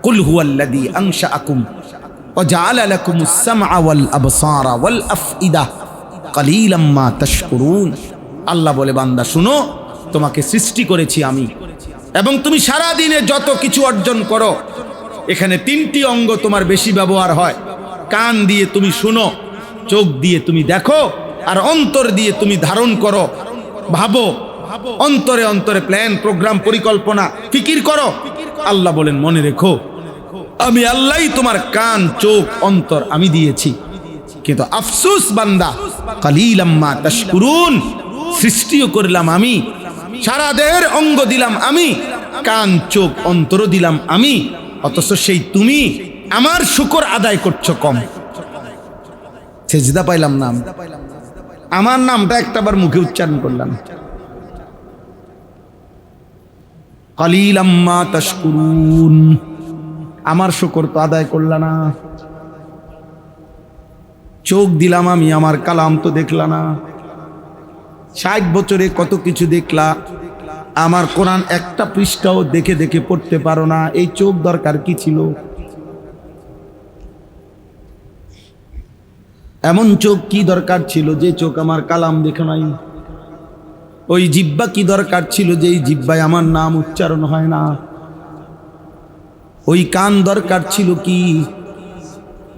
কুল হুয়াল্লাযী আনশাআকুম ওয়া জাআলা লাকুমুস সামআ ওয়াল আবসারা ওয়াল আফইদা কালিলাম মা তাশকুরুন। আল্লাহ বলে, বান্দা শুনো, তোমাকে সৃষ্টি করেছি আমি, এবং তুমি সারা দিনে যত কিছু অর্জন করো, এখানে 3টি অঙ্গ তোমার বেশি ব্যবহার হয়। কান দিয়ে তুমি শুনো, চোখ দিয়ে তুমি দেখো, আর অন্তর দিয়ে তুমি ধারণ করো, ভাবো, অন্তরে অন্তরে প্ল্যান, প্রোগ্রাম, পরিকল্পনা, ফিকির করো। আল্লাহ বলেন, মনে রেখো, আমি আল্লাহই তোমার কান, চোখ, অন্তর আমি দিয়েছি। কিন্তু আফসোস বান্দা, কালিলাম মা তাশকুরুন, সৃষ্টিও করলাম আমি, সারা দেহের অঙ্গ দিলাম আমি, কান চোখ অন্তর দিলাম আমি, অথচ সেই তুমি আমার শুকর আদায় করছো কম। সেজদা পাইলাম না, আমার নামটা একটাবার মুখে উচ্চারণ করলাম। কালিলাম মা তাশকুরুন, আমার শুকর তো আদায় করলা না। চোখ দিলাম আমি, আমার কালাম তো দেখলা না। 60 বছরে কত কিছু দেখলা, আমার কোরআন একটা পৃষ্ঠাও দেখে দেখে পড়তে পারো না। এই চোখ দরকার কি ছিল? এমন চোখ কি দরকার ছিল যে চোখ আমার কালাম দেখে নাই? ওই জিহ্বা কি দরকার ছিল যে এই জিহ্বায় আমার নাম উচ্চারণ হয় না? ওই কান দরকার ছিল কি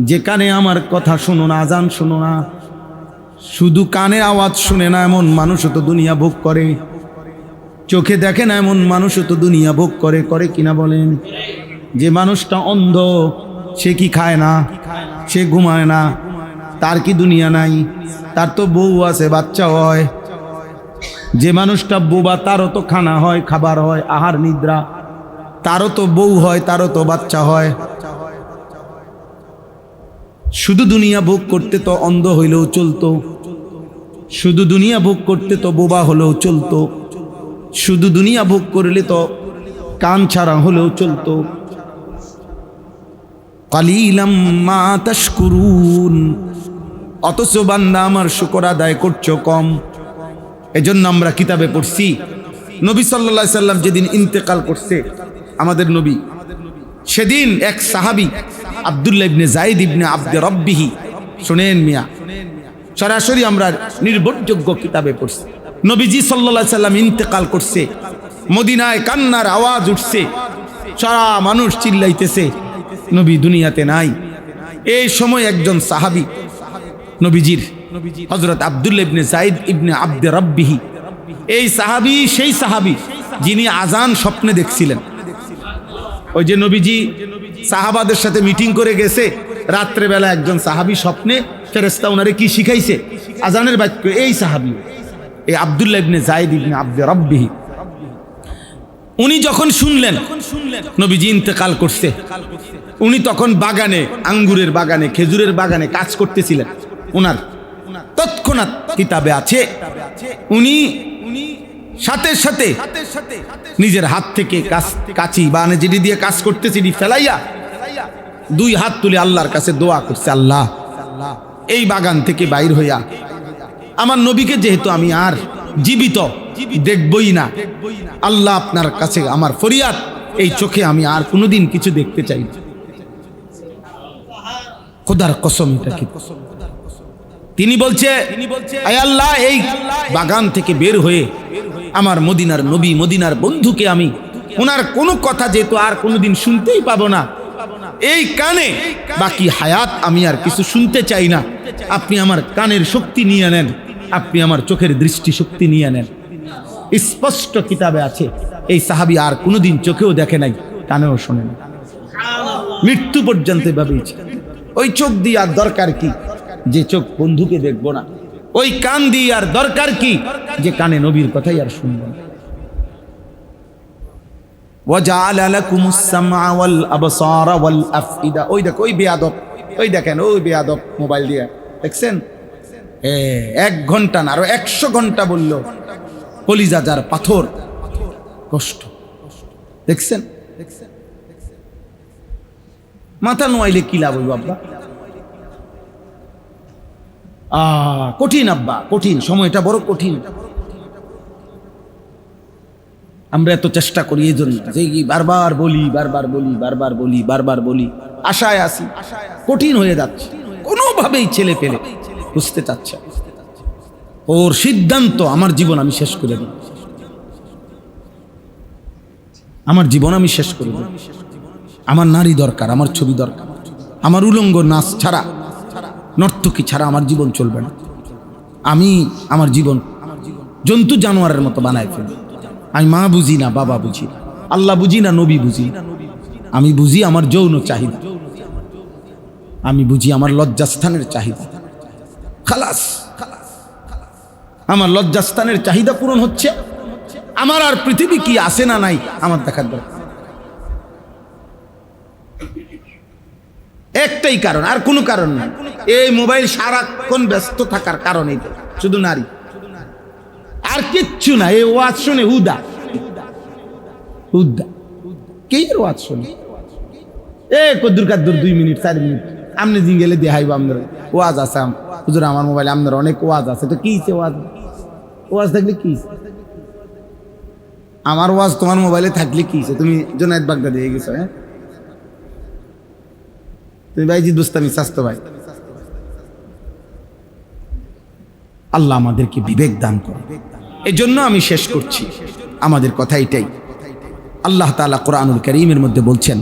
যে কানে আমার কথা শোনো না, আজান শোনো না? শুধু কানে আওয়াজ শুনে না এমন মানুষও তো দুনিয়া ভোগ করে, চোখে দেখে না এমন মানুষও তো দুনিয়া ভোগ করে। করে কিনা বলেন? যে মানুষটা অন্ধ সে কি খায় না, সে ঘুমায় না, তার কি দুনিয়া নাই? তার তো বউ আছে, বাচ্চা হয়। যে মানুষটা বোবা তারও তো খানা হয়, খাবার হয়, আহার নিদ্রা, তারও তো বউ হয়, তারও তো বাচ্চা হয়। শুধু দুনিয়া ভোগ করতে তো অন্ধ হইলেও চলতো, শুধু দুনিয়া ভোগ করতে তো বোবা হলেও চলতো, শুধু দুনিয়া ভোগ করলে তো কান ছাড়া হলেও চলতো। কালিলাম মা তাশকুরুন, অথচ বান্দা আমার শুকর আদায় করছো কম। এজন্য আমরা কিতাবে পড়ছি নবী সাল্লাল্লাহু আলাইহি সাল্লাম যেদিন ইন্তেকাল করছে আমাদের নবী, সেদিন এক সাহাবী আব্দুল্লাহ ইবনে যায়েদ ইবনে আব্দে রব্বিহি, শুনেন মিয়া, সরাসরি আমরা নির্ভরযোগ্য কিতাবে পড়ছি, নবীজি সাল্লাল্লাহু আলাইহি সাল্লাম ইন্তেকাল করছে, মদিনায় কান্নার আওয়াজ উঠছে, সারা মানুষ চিল্লাইতেছে নবী দুনিয়াতে নাই। এই সময় একজন সাহাবী নবীজির, হযরত আব্দুল্লাহ ইবনে যায়েদ ইবনে আব্দে রব্বিহি, এই সাহাবী সেই সাহাবী যিনি আজান স্বপ্নে দেখছিলেন। ওই যে নবীজি সাহাবাদের সাথে মিটিং করে গেছে, রাত্রেবেলা একজন সাহাবী স্বপ্নে ফেরেশতা ওনারে কি শিখাইছে? আজানের বাক্য। এই সাহাবী, এই আব্দুল্লাহ ইবনে যায়েদ ইবনে আব্দে রব্বিহি, উনি যখন শুনলেন নবীজি ইন্তেকাল করছে, উনি তখন বাগানে, আঙ্গুরের বাগানে, খেজুরের বাগানে কাজ করতেছিলেন। ওনার তৎক্ষণাৎ কিতাবে আছে উনি সাথে সাথে নিজের হাত থেকে কাঁচি বা যেটি দিয়ে কাজ করতেছি ফেলাইয়া 2 হাত তুলে আল্লাহর কাছে দোয়া করছে, আল্লাহ এই বাগান থেকে বাইর হইয়া আমার নবীকে যেহেতু আমি আর জীবিত দেখবই না, আল্লাহ আপনার কাছে আমার ফরিয়াদ, এই চোখে আমি আর কোনোদিন কিছু দেখতে চাই না। খোদার কসম, এটা কি? তিনি বলছে, আয় আল্লাহ, এই বাগান থেকে বের হয়ে আমার মদিনার নবী, মদিনার বন্ধুকে আমি ওনার কোনো কথা যেহেতু আর কোনোদিন শুনতেই পাবো না, এই কানে বাকি হায়াত আমি আর কিছু শুনতে চাই না। আপনি আমার কানের শক্তি নিয়ে নেন, আপনি আমার চোখের দৃষ্টি শক্তি নিয়ে নেন। স্পষ্ট কিতাবে আছে এই সাহাবী আর কোনোদিন চোখেও দেখে নাই, কানেও শোনে না, মৃত্যু পর্যন্ত ভাবেছি। ওই চোখ দিয়ে আর দরকার কি যে চোখ বন্ধুকে দেখবো না? ওই কান দিয়ে আর দরকার কি যে কানে নবীর কথাই আর শুনবো না? ওয়াজআলা লাকুমুস সামআ ওয়াল আবসারা ওয়াল আফইদা। ওই দেখো, ওই বেয়াদব, ওই দেখেন, ওই বেয়াদব মোবাইল দিয়ে দেখছেন, 1 ঘন্টা না আরো 100 ঘন্টা বলল, কলিজা যার পাথর, কষ্ট দেখছেন। মাথা নোয়াইলে কি লাভ হইব আব্বা? কঠিন আব্বা, কঠিন, সময়টা বড় কঠিন। আমরা এত চেষ্টা করি এই জন্য যে বারবার বলি, বারবার বলি, বারবার বলি, বারবার বলি, আশায় আসি, কঠিন হয়ে যাচ্ছে। কোনোভাবেই ছেলে পেলে বুঝতে চাচ্ছে, ওর সিদ্ধান্ত আমার জীবন আমি শেষ করে দিই, আমার জীবন আমি শেষ করে দিই। আমার নারী দরকার, আমার ছবি দরকার, আমার উলঙ্গ নাচ ছাড়া, নর্তকী ছাড়া আমার জীবন চলবে না। আমি আমার জীবন জন্তু জানোয়ারের মতো বানায় ফেলি। আমি মা বুঝি না, বাবা বুঝি না, আল্লাহ বুঝি না, নবী বুঝি না। আমি বুঝি আমার যৌন চাহিদা, আমি বুঝি আমার লজ্জাস্থানের চাহিদা। খালাস, আমার লজ্জাস্থানের চাহিদা পূরণ হচ্ছে, আমার আর পৃথিবী কি আছে না নাই আমার দেখার দরকার। একটাই কারণ, আর কোনো কারণ নাই। এই মোবাইল সারাক্ষণ ব্যস্ত থাকার কারণেই তো, শুধু নারী, আর কিচ্ছু না। এই ওয়াজ শুনে হুদা হুদা, কে এর ওয়াজ শুনে? কদ্দুর কাদ্দুর 2 মিনিট 4 মিনিট আমনে দিন গেলে দেখাইব আপনার ওয়াজ আছে। হুজুর আমার মোবাইলে আপনার অনেক ওয়াজ আছে। তো কি ওয়াজ? ওয়াজ থাকলে কি? আমার ওয়াজ তোমার মোবাইলে থাকলে কি? তুমি জুনায়েদ বাগদাদি হয়ে গেছো। হ্যাঁ, তুমি ভাইজি দুস্তামি স্বাস্থ্য ভাই। আল্লাহ আমাদেরকে বিবেক দান করে। এই জন্য আমি শেষ করছি, আমাদের কথা এটাই। আল্লাহ তাআলা কোরআনুল কারীমের মধ্যে বলছেন,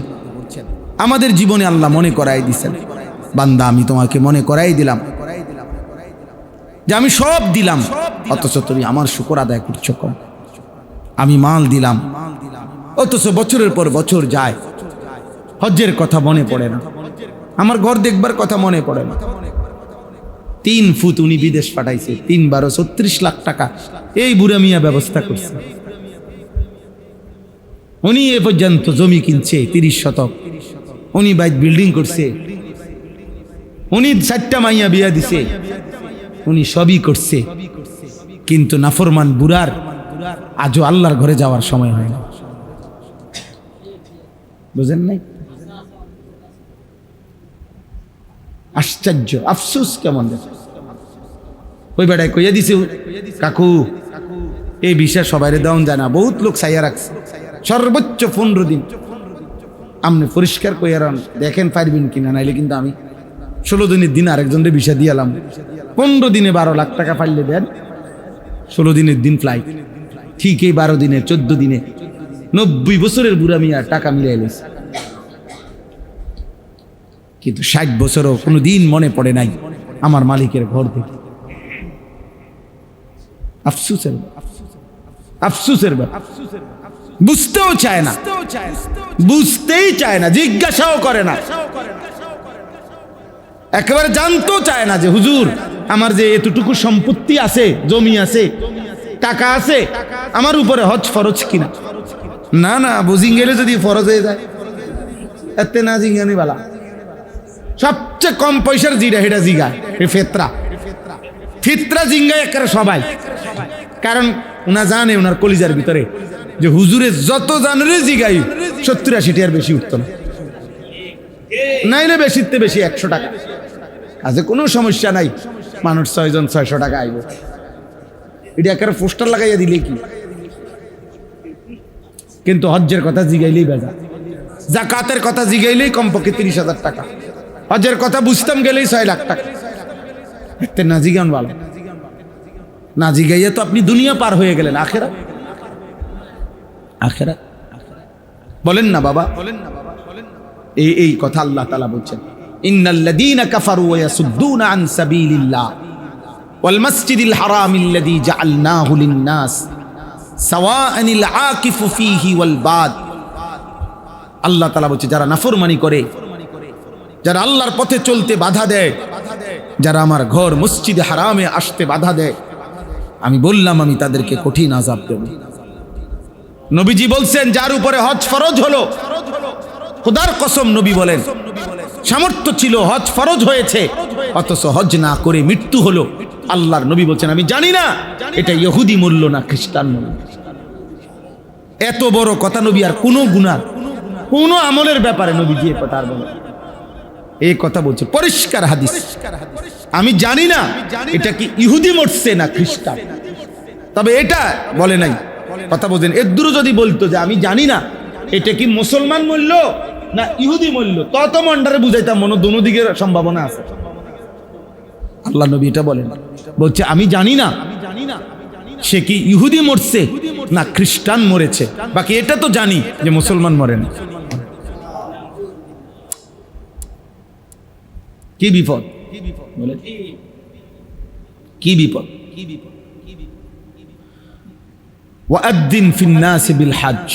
আমাদের জীবনে আল্লাহ মনে করাই দিয়েছেন, বান্দা আমি তোমাকে মনে করাই দিলাম যে আমি সব দিলাম, অথচ তুমি আমার শুকর আদায় করছো কম। আমি মাল দিলাম, অথচ বছরের পর বছর যায়, হজ্জের কথা মনে পড়ে না, আমার ঘর দেখবার কথা মনে পড়ে না। 3 ফুট উনি বিদেশ পাঠাইছে, 3 × 36 লাখ টাকা এই বুড়া মিয়া ব্যবস্থা করছে। উনি এ পর্যন্ত জমি কিনছে 30 শতক, উনি বাইক বিল্ডিং করছে, উনি 4টা মাইয়া বিয়া দিছে, উনি সবই করছে, কিন্তু নাফরমান বুড়ার আজও আল্লাহর ঘরে যাওয়ার সময় হয় না। বুঝেন নাই? আশ্চর্য, আফসোস কেমন। ওই বেড়ায় কইয়া দিছে, কাকু এই বিষয় সবাই দেওয়া যায় না, বহুত লোক চাইয়া রাখছে, সর্বোচ্চ 15 দিন আপনি পরিষ্কার কইয়া দেখেন পারবেন কিনা, নাইলে কিন্তু আমি 16 দিনের দিন আরেকজনের বিষয় দিয়ে এলাম। 15 দিনে 12 লাখ টাকা পাইলে দেন, 16 দিনের দিন ফ্লাইট, ঠিক এই 12 দিনে 14 দিনে 90 বছরের বুড়া মিয়া টাকা মিলাই লেছে। কিন্তু 60 বছরও কোনো দিন মনে পড়ে নাই আমার মালিকের ঘর থেকে। আফসোসের আফসোসের ব্যাপার। বুঝতেও চায় না, বুঝতেই চায় না, জিজ্ঞাসাও করে না, একেবারে জানতেও চায় না যে হুজুর আমার যে এতটুকু সম্পত্তি আছে, জমি আছে, টাকা আছে, আমার উপরে হজ ফরজ কিনা। না না, বুঝিং গেলে যদি ফরজ হয়ে যায় এতে না জিঙ্গানি বালা। সবচেয়ে কম পয়সার জিরা হেটা জিগা ফেতরা, ফিতরা জিঙ্গায় একেবারে সবাই। কারণ উনা জানে ওনার কলিজার ভিতরে যে হুজুরে যত জানরে জিগাই 70-80 টাকার বেশি উঠতো না, নাইলে বেশিতে বেশি 100 টাকা। আজ কোনো সমস্যা নাই, মানুষ 6 জন 600 টাকা আইব, এটা একেবারে পোস্টার লাগাইয়া দিলে কি। কিন্তু হজ্জের কথা জিগাইলেই বেজা, যাকাতের কথা জিগাইলেই কমপক্ষে 30,000 টাকা, হজ্জের কথা বুঝতাম গেলেই 6 লাখ টাকা। এতে না জিগান ভালো, না জিগাইয়া তো আপনি দুনিয়া পার হয়ে গেলেন, আখেরাত আখেরাত বলেন না বাবা। এই কথা আল্লাহ তাআলা বলছেন, ইন্নাল্লাযীনা কাফারু ওয়া ইয়াসুদ্দুনা আন সাবিলিল্লাহ ওয়াল মাসজিদিল হারামিল্লাযী জাআলনাহু লিন-নাস সাওয়াআনিল আকিফু ফীহি ওয়াল বাদ। আল্লাহ তাআলা বলছে, যারা নাফরমানি করে, যারা আল্লাহর পথে চলতে বাধা দেয়, যারা আমার ঘর মসজিদে হারামে আসতে বাধা দেয়, আমি বললাম আমি তাদেরকে কঠিন আযাব দেব। নবীজি বলছেন, যার উপরে হজ ফরজ হলো, খোদার কসম নবী বলেন সামর্থ্য ছিল, হজ ফরজ হয়েছে, অথচ হজ না করে মৃত্যু হলো, আল্লাহর নবী বলছেন আমি জানি না এটা ইহুদি মূল্য না খ্রিস্টান মূল্য। এত বড় কথা নবী আর কোনো গুনাহ, কোনো আমলের ব্যাপারে নবীজি এই কথা আর বলেন, এই কথা বলছে পরিষ্কার হাদিস। আমি জানি না এটা কি ইহুদি মরছে না খ্রিস্টান, তবে এটা বলে নাই। কথা বলছেন এর দূর যদি বলতো যে আমি জানি না এটা কি মুসলমান মূল্য না ইহুদি মূল্য, তত মন্ডারে বুঝাইতাম মনে দোনো দিকের সম্ভাবনা আছে। আল্লাহ নবী এটা বলেন, বলছে আমি জানি না সে কি ইহুদি মরছে না খ্রিস্টান মরেছে, বাকি এটা তো জানি যে মুসলমান মরে না। কি বিপদ বলেন, কি বিপদ। ওয়াদ্দিন ফিন্নাস বিল হজ,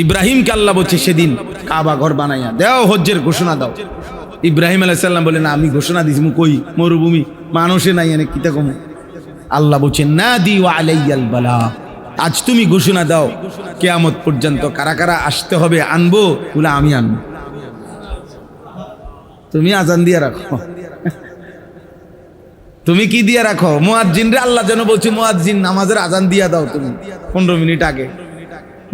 ইব্রাহিমকে আল্লাহ বলছে সেদিন কাবা ঘর বানাইয়া দাও, হজ্জের ঘোষণা দাও। ইব্রাহিম আলাইহিস সালাম বলেন আমি ঘোষণা দিছি, কই মরুভূমি মানুষে নাই, এনে কিতা কম আল্লাহ বলছেন নাদি ওয়া আলাইয়াল বালা, আজ তুমি ঘোষণা দাও কিয়ামত পর্যন্ত কারা কারা আসতে হবে, আনবো, বলে আমি আনবো। তুমি আজান দিয়ে রাখো, তুমি কি দিয়ে রাখো? মুয়াজ্জিন রে আল্লাহ যেন বলছে মুয়াজ্জিন নামাজের আজান দিয়া দাও তুমি 15 মিনিট আগে।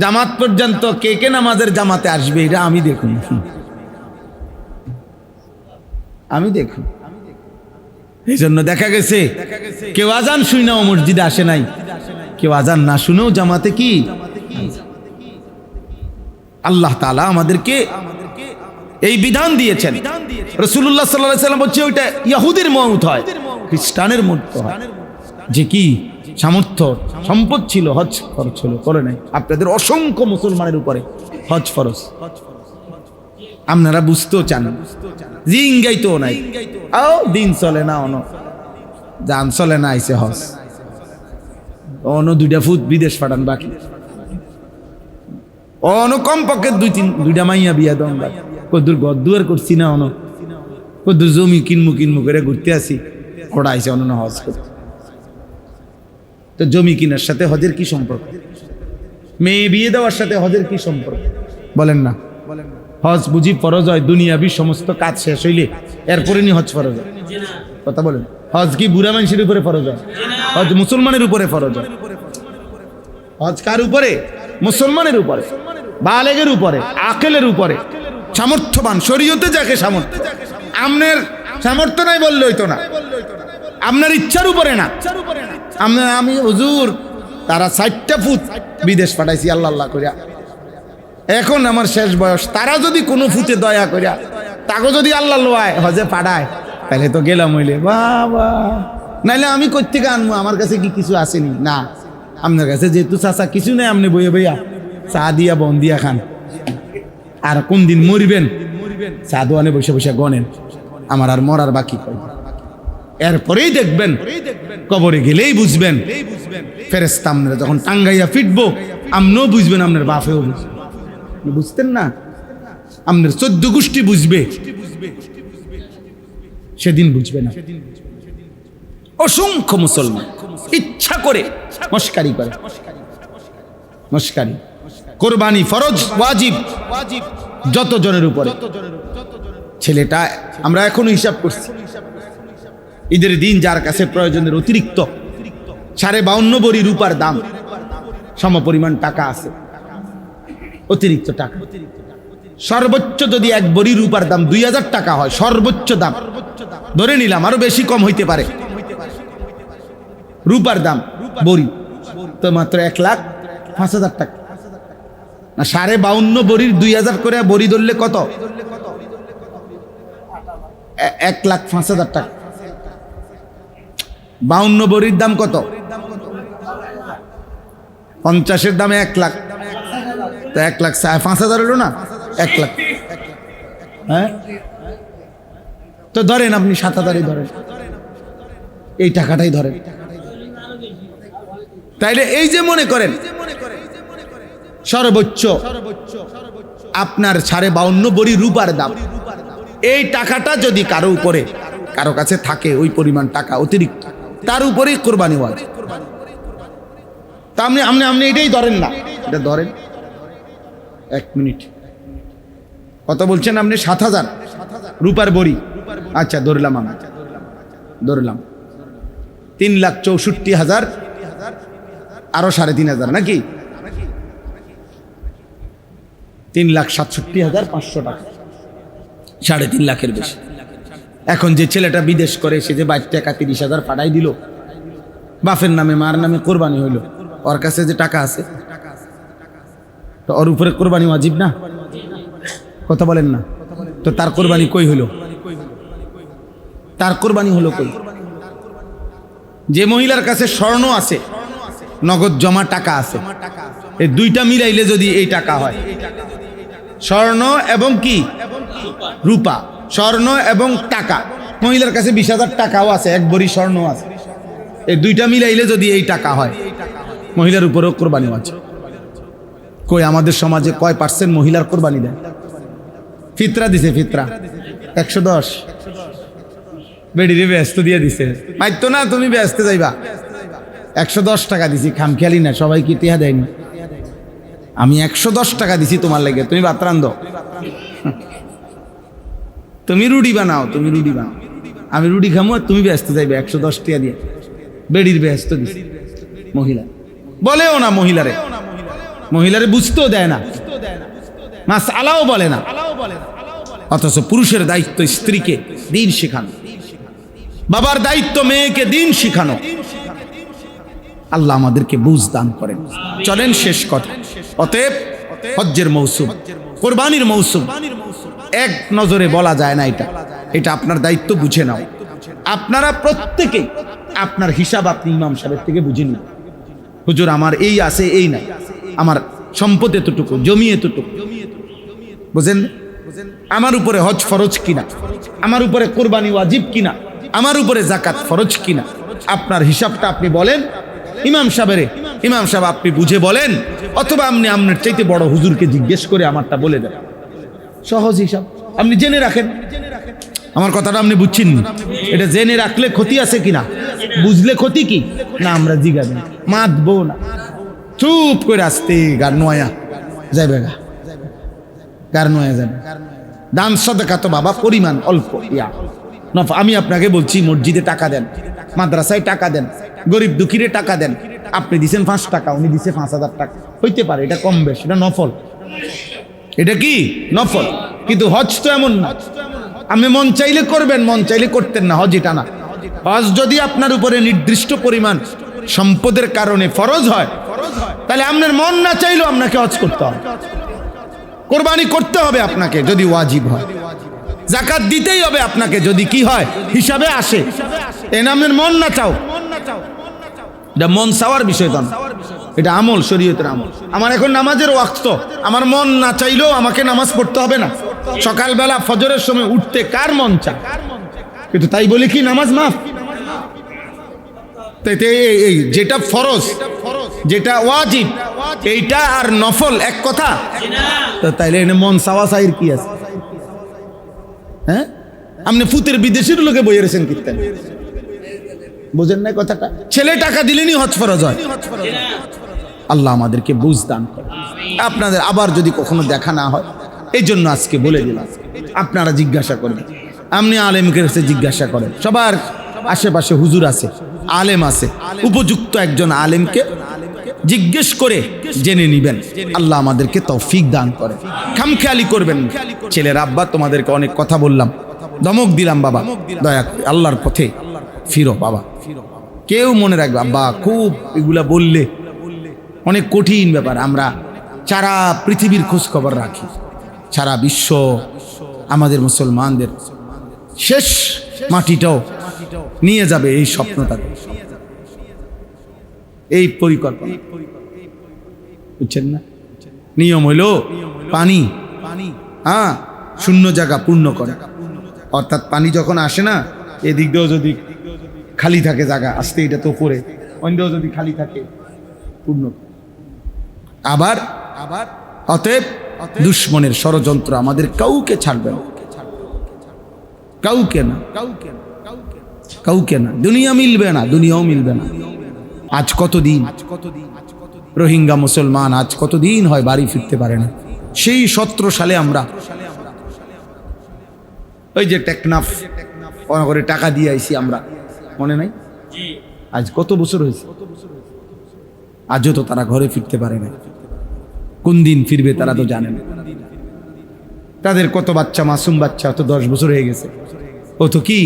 জামাত পর্যন্ত কে কে নামাজের জামাতে আসবে এটা আমি দেখুন, আমি দেখুন। এই জন্য দেখা গেছে কেউ আজান শুনেও মসজিদে আসে নাই, কেউ আজান না শুনেও জামাতে কি। আল্লাহ তাআলা আমাদেরকে এই বিধান দিয়েছেন। রাসূলুল্লাহ সাল্লাল্লাহু আলাইহি ওয়াসাল্লাম বলছে ওইটা ইহুদির মওত হয়, খ্রিস্টানের মওত হয়, যে কি সামর্থ্য সম্পদ ছিল হজ খরচ হলো করে নাই। আপনাদের অসংখ্য মুসলমানের উপরে হজ ফরজ, আপনারা বুঝতেও চান, জিঙ্গাইতো নাই, আও দিন চলে না, অন জান চলে না, আইসে হজ, অন 2টা ফুট বিদেশ পাঠান, বাকি অন কমপক্ষে 2টা মাইয়া বিয়া দন, কদ্দুর গদ্দুয়ার করছি না, অন কদ্দুর জমি কিনমু করে ঘুরতে আসি, ওরা আইসে অন্য হজ করতে। তো জমি কিনার সাথে হজের কি সম্পর্ক? মেয়ে বিয়ে দেওয়ার সাথে হজের কি সম্পর্ক বলেন না? হজ বুঝি ফরজ হয় দুনিয়াবি সমস্ত কাজ শেষ হইলে, এরপরে নি হজ ফরজ হয়? কথা বলেন, হজ কি বুড়া মানুষের উপরে ফরজ হয়? হজ মুসলমানের উপরে ফরজ হয়। হজ কার উপরে? মুসলমানের উপরে, বালেগের উপরে, আকেলের উপরে, সামর্থ্যবান, শরীয়তে যাকে সামর্থ্য। আপনার সামর্থ্য নাই বললে হইতো না, আপনার ইচ্ছার উপরে না। আমি হুজুর তারা 60টা ফুট বিদেশ পাঠাইছি আল্লাহ আল্লাহ করিয়া, এখন আমার শেষ বয়স, তারা যদি কোনো ফুটে দয়া করিয়া তাকে যদি আল্লাহ লোয়ায় হজে পাঠায়, তাহলে তো গেলাম হইলে বাবা, নাইলে আমি কই থেকে আনবো? আমার কাছে কি কিছু আসেনি? না, আপনার কাছে যেহেতু চাচা কিছু নেই, আপনি বইয়ে বইয়া চা দিয়া বন দিয়া খান, আর কোন দিন মরিবেন চা দোয়ানে বসে বসে গনেন, আমার আর মরার বাকি কই। এরপরেই দেখবেন, কবরে গেলেই বুঝবেন, ফেরেশতা আপনারা যখন টাঙ্গাইয়া ফিটবো, আপনিও বুঝবেন, আপনার বাপেও বুঝবেন। বুঝতেন না? আপনার 14 গোষ্ঠী বুঝবে, সেদিন বুঝবে না। অসংখ্য মুসলমান ইচ্ছা করে মস্কারি করে, মস্কারি। কোরবানি ফরজ ওয়াজিব যত জনের উপরে, ছেলেটা আমরা এখনো হিসাব করছি, ঈদের দিন যার কাছে প্রয়োজনের অতিরিক্ত 52.5 ভরি রূপার দাম, সমপরিমাণ টাকা আছে, অতিরিক্ত টাকা, সর্বোচ্চ যদি 1 ভরি রূপার দাম 2000 টাকা হয়, সর্বোচ্চ দাম ধরে নিলাম, আরো বেশি কম হইতে পারে, রূপার দাম ভরি তো মাত্র 1,05,000 টাকা না, 52.5 ভরির 2000 করে ভরি ধরলে কত? 1,05,000 টাকা। 52 ভরির দাম কত? 50-এর দামে 1 লাখ, তো 1,05,000 হলো না, 1 লাখ। হ্যাঁ, তো ধরেন আপনি 7,000-ই ধরেন, এই টাকাটাই ধরেন। তাইলে এই যে মনে করেন সর্বোচ্চ আপনার 52.5 ভরি রূপার দাম, এই টাকাটা যদি কারো উপরে কারো কাছে থাকে, ওই পরিমাণ টাকা অতিরিক্ত, তার উপরেই কোরবানি ওয়াজিব। তা আপনি এটাই ধরেন না, এটা ধরেন 1 মিনিট, কত বলছেন আপনি? 7,000 রূপার ভরি। আচ্ছা ধরলাম, আমি ধরলাম 3,64,000 আরো 3,500 নাকি 3,67,500 টাকা, 3.5 লাখের বেশি। এখন যে ছেলেটা বিদেশ করে, সে যে 22 টাকা 30,000 পাঠাই দিল, বাপের নামে মার নামে কোরবানি হইল, ওর কাছে যে টাকা আছে, তো ওর উপরে কোরবানি ওয়াজিব না? কথা বলেন না? তো তার কোরবানি কই হইল? তার কোরবানি হলো কই? যে মহিলার কাছে স্বর্ণ আছে, নগদ জমা টাকা আছে, এই দুইটা মিলাইলে যদি এই টাকা হয়, স্বর্ণ এবং কি রূপা, স্বর্ণ এবং টাকা, মহিলার কাছে 20,000 টাকাও আছে, 1 ভরি স্বর্ণ আছে, এই দুইটা মিলাইলে যদি এই টাকা হয়, মহিলার উপরেও কোরবানি আছে। কই আমাদের সমাজে কয় % মহিলার কোরবানি দেয়? ফিতরা দিছে, ফিতরা 110, বেডিরে ব্যস্ত দিয়ে দিছে, মাইতো না তুমি ব্যস্ত যাইবা, 110 টাকা দিছি, খামখেয়ালি না, সবাই কি টিহা দেয়নি? আমি 110 টাকা দিছি তোমার লাগে, তুমি ভাত রান্ধো, তুমি রুটি বানাও, তুমি রুটি বানাও, আমি রুটি খামো, তুমি ব্যস্ত যাইবে 110 টাকা দিয়ে। বেড়ির ব্যস্ত দিছি মহিলা, বলেও না মহিলারে, মহিলারে বুঝতেও দেয় না, মাস আলাও বলে না। অথচ পুরুষের দায়িত্ব স্ত্রীকে দিন শেখানো, বাবার দায়িত্ব মেয়েকে দিন শেখানো। আল্লাহ আমাদেরকে বুঝ দান করেন। চলেন শেষ কথা। অতএব হজ্জের মৌসুম, কোরবানির মৌসুম, এক নজরে বলা যায় না, এটা আপনার দায়িত্ব, বুঝে নাও। আপনারা প্রত্যেকেই আপনার হিসাব আপনি ইমাম সাহেবের থেকে বুঝে নিন। হুজুর আমার এই আছে, এই নাই, আমার সম্পদ এতটুকু, জমি এতটুকু, বুঝেন? আমার উপরে হজ ফরজ কিনা, আমার উপরে কোরবানি ওয়াজিব কিনা, আমার উপরে যাকাত ফরজ কিনা, আপনার হিসাবটা আপনি বলেন ইমাম সাহেবের। ইমাম সাহেব আপনি বুঝে বলেন, অথবা আপনি আপনার চাইতে বড় হুজুরকে জিজ্ঞেস করে আমারটা বলে দেন। সহজ হিসাব আপনি জেনে রাখেন। আমার কথাটা আপনি বুঝছেন? এটা জেনে রাখলে ক্ষতি আছে কিনা, বুঝলে ক্ষতি কি না, আমরা জিগাবেন, মাতবো না, চুপ করে আসতে গার নোয়া যাবে, গার নোয়া যাবে। দান সাদাকা তো বাবা পরিমাণ অল্প, আমি আপনাকে বলছি, মসজিদে টাকা দেন, মাদ্রাসায় টাকা দেন, গরিব দুঃখীরে টাকা দেন। আপনি দিছেন 5 টাকা, উনি দিছে 5000 টাকা, হইতে পারে এটা কম বেশ, এটা নফল, এটা কি নফল। কিন্তু হজ তো এমন না, আপনি মন চাইলে করবেন, মন চাইলে করতেন না, হজ এটা না। হজ যদি আপনার উপরে নির্দিষ্ট পরিমাণ সম্পদের কারণে ফরজ হয়, তাহলে আপনার মন না চাইলেও আপনাকে হজ করতে হবে, কোরবানি করতে হবে আপনাকে যদি ওয়াজিব হয়, যাকাত দিতেই হবে আপনাকে যদি কি হয় হিসাবে আসে। এ নামের মন না চাও, এটা মন চাওয়ার বিষয় তো না, এটা আমল, শরীয়তের আমল। আমার এখন নামাজের ওয়াক্ত, আমার মন না চাইলেও আমাকে নামাজ পড়তে হবে না। সকালবেলা ফজরের সময় উঠতে কার মন চায়, কিন্তু তাই বলে কি নামাজ মাফ? এই যেটা ফরজ, যেটা ওয়াজিব, এইটা আর নফল এক কথা? তাইলে এনে মন চাওয়া চাইর কি আছে? হ্যাঁ, আপনি ফুতের বিদেশির লোকে বইয়ে রেছেন কীর্তেন, বুঝেন না কথাটা? ছেলে টাকা দিলেনই হজ ফরজ হয়। আল্লাহ আমাদেরকে বুঝ দান করে। আপনাদের আবার যদি কখনো দেখা না হয়, এই জন্য আজকে বলে দিলাম, আপনারা জিজ্ঞাসা করবেন, আপনি আলেমকে জিজ্ঞাসা করেন, সবার আশেপাশে হুজুর আছে, আলেম আছে, উপযুক্ত একজন আলেমকে জিজ্ঞেস করে জেনে নিবেন। আল্লাহ আমাদেরকে তৌফিক দান করে। খামখেয়ালি করবেন। ছেলের আব্বা, তোমাদেরকে অনেক কথা বললাম, ধমক দিলাম, বাবা দয়া করে আল্লাহর পথে ফিরো বাবা। কেউ মনে রাখবে আব্বা, খুব এগুলা বললে অনেক কঠিন ব্যাপার। আমরা সারা পৃথিবীর খোঁজ খবর রাখি, সারা বিশ্ব আমাদের মুসলমানদের শেষ মাটিটাও নিয়ে যাবে এই স্বপ্নটা, এই পরিকল্পনা, বুঝছেন না? নিয়ম হইল পানি, হ্যাঁ, শূন্য জায়গা পূর্ণ করে। অর্থাৎ পানি যখন আসে না, এদিক দিয়েও যদি খালি থাকে জায়গা, আসতে এটা তো করে, অন্যও যদি খালি থাকে পূর্ণ। আবার অতএব দুশ্মনের ষড়যন্ত্র আমাদের কাউকে ছাড়বে না, কাউকে না, কাউকে না। দুনিয়া মিলবে না, দুনিয়াও মিলবে না। আজ কতদিন রোহিঙ্গা মুসলমান আজ কতদিন হয় বাড়ি ফিরতে পারে না। সেই 17 সালে আমরা ওই যে টেকনাফ করে টাকা দিয়ে আইছি আমরা, মনে নাই? আজ কত বছর হয়েছে, আজও তো তারা ঘরে ফিরতে পারে না। কোন দিন ফিরবে তারা তো জানে না। তাদের কত বাচ্চা, মাসুম বাচ্চা, তো 10 বছর হয়ে গেছে, ও তো কি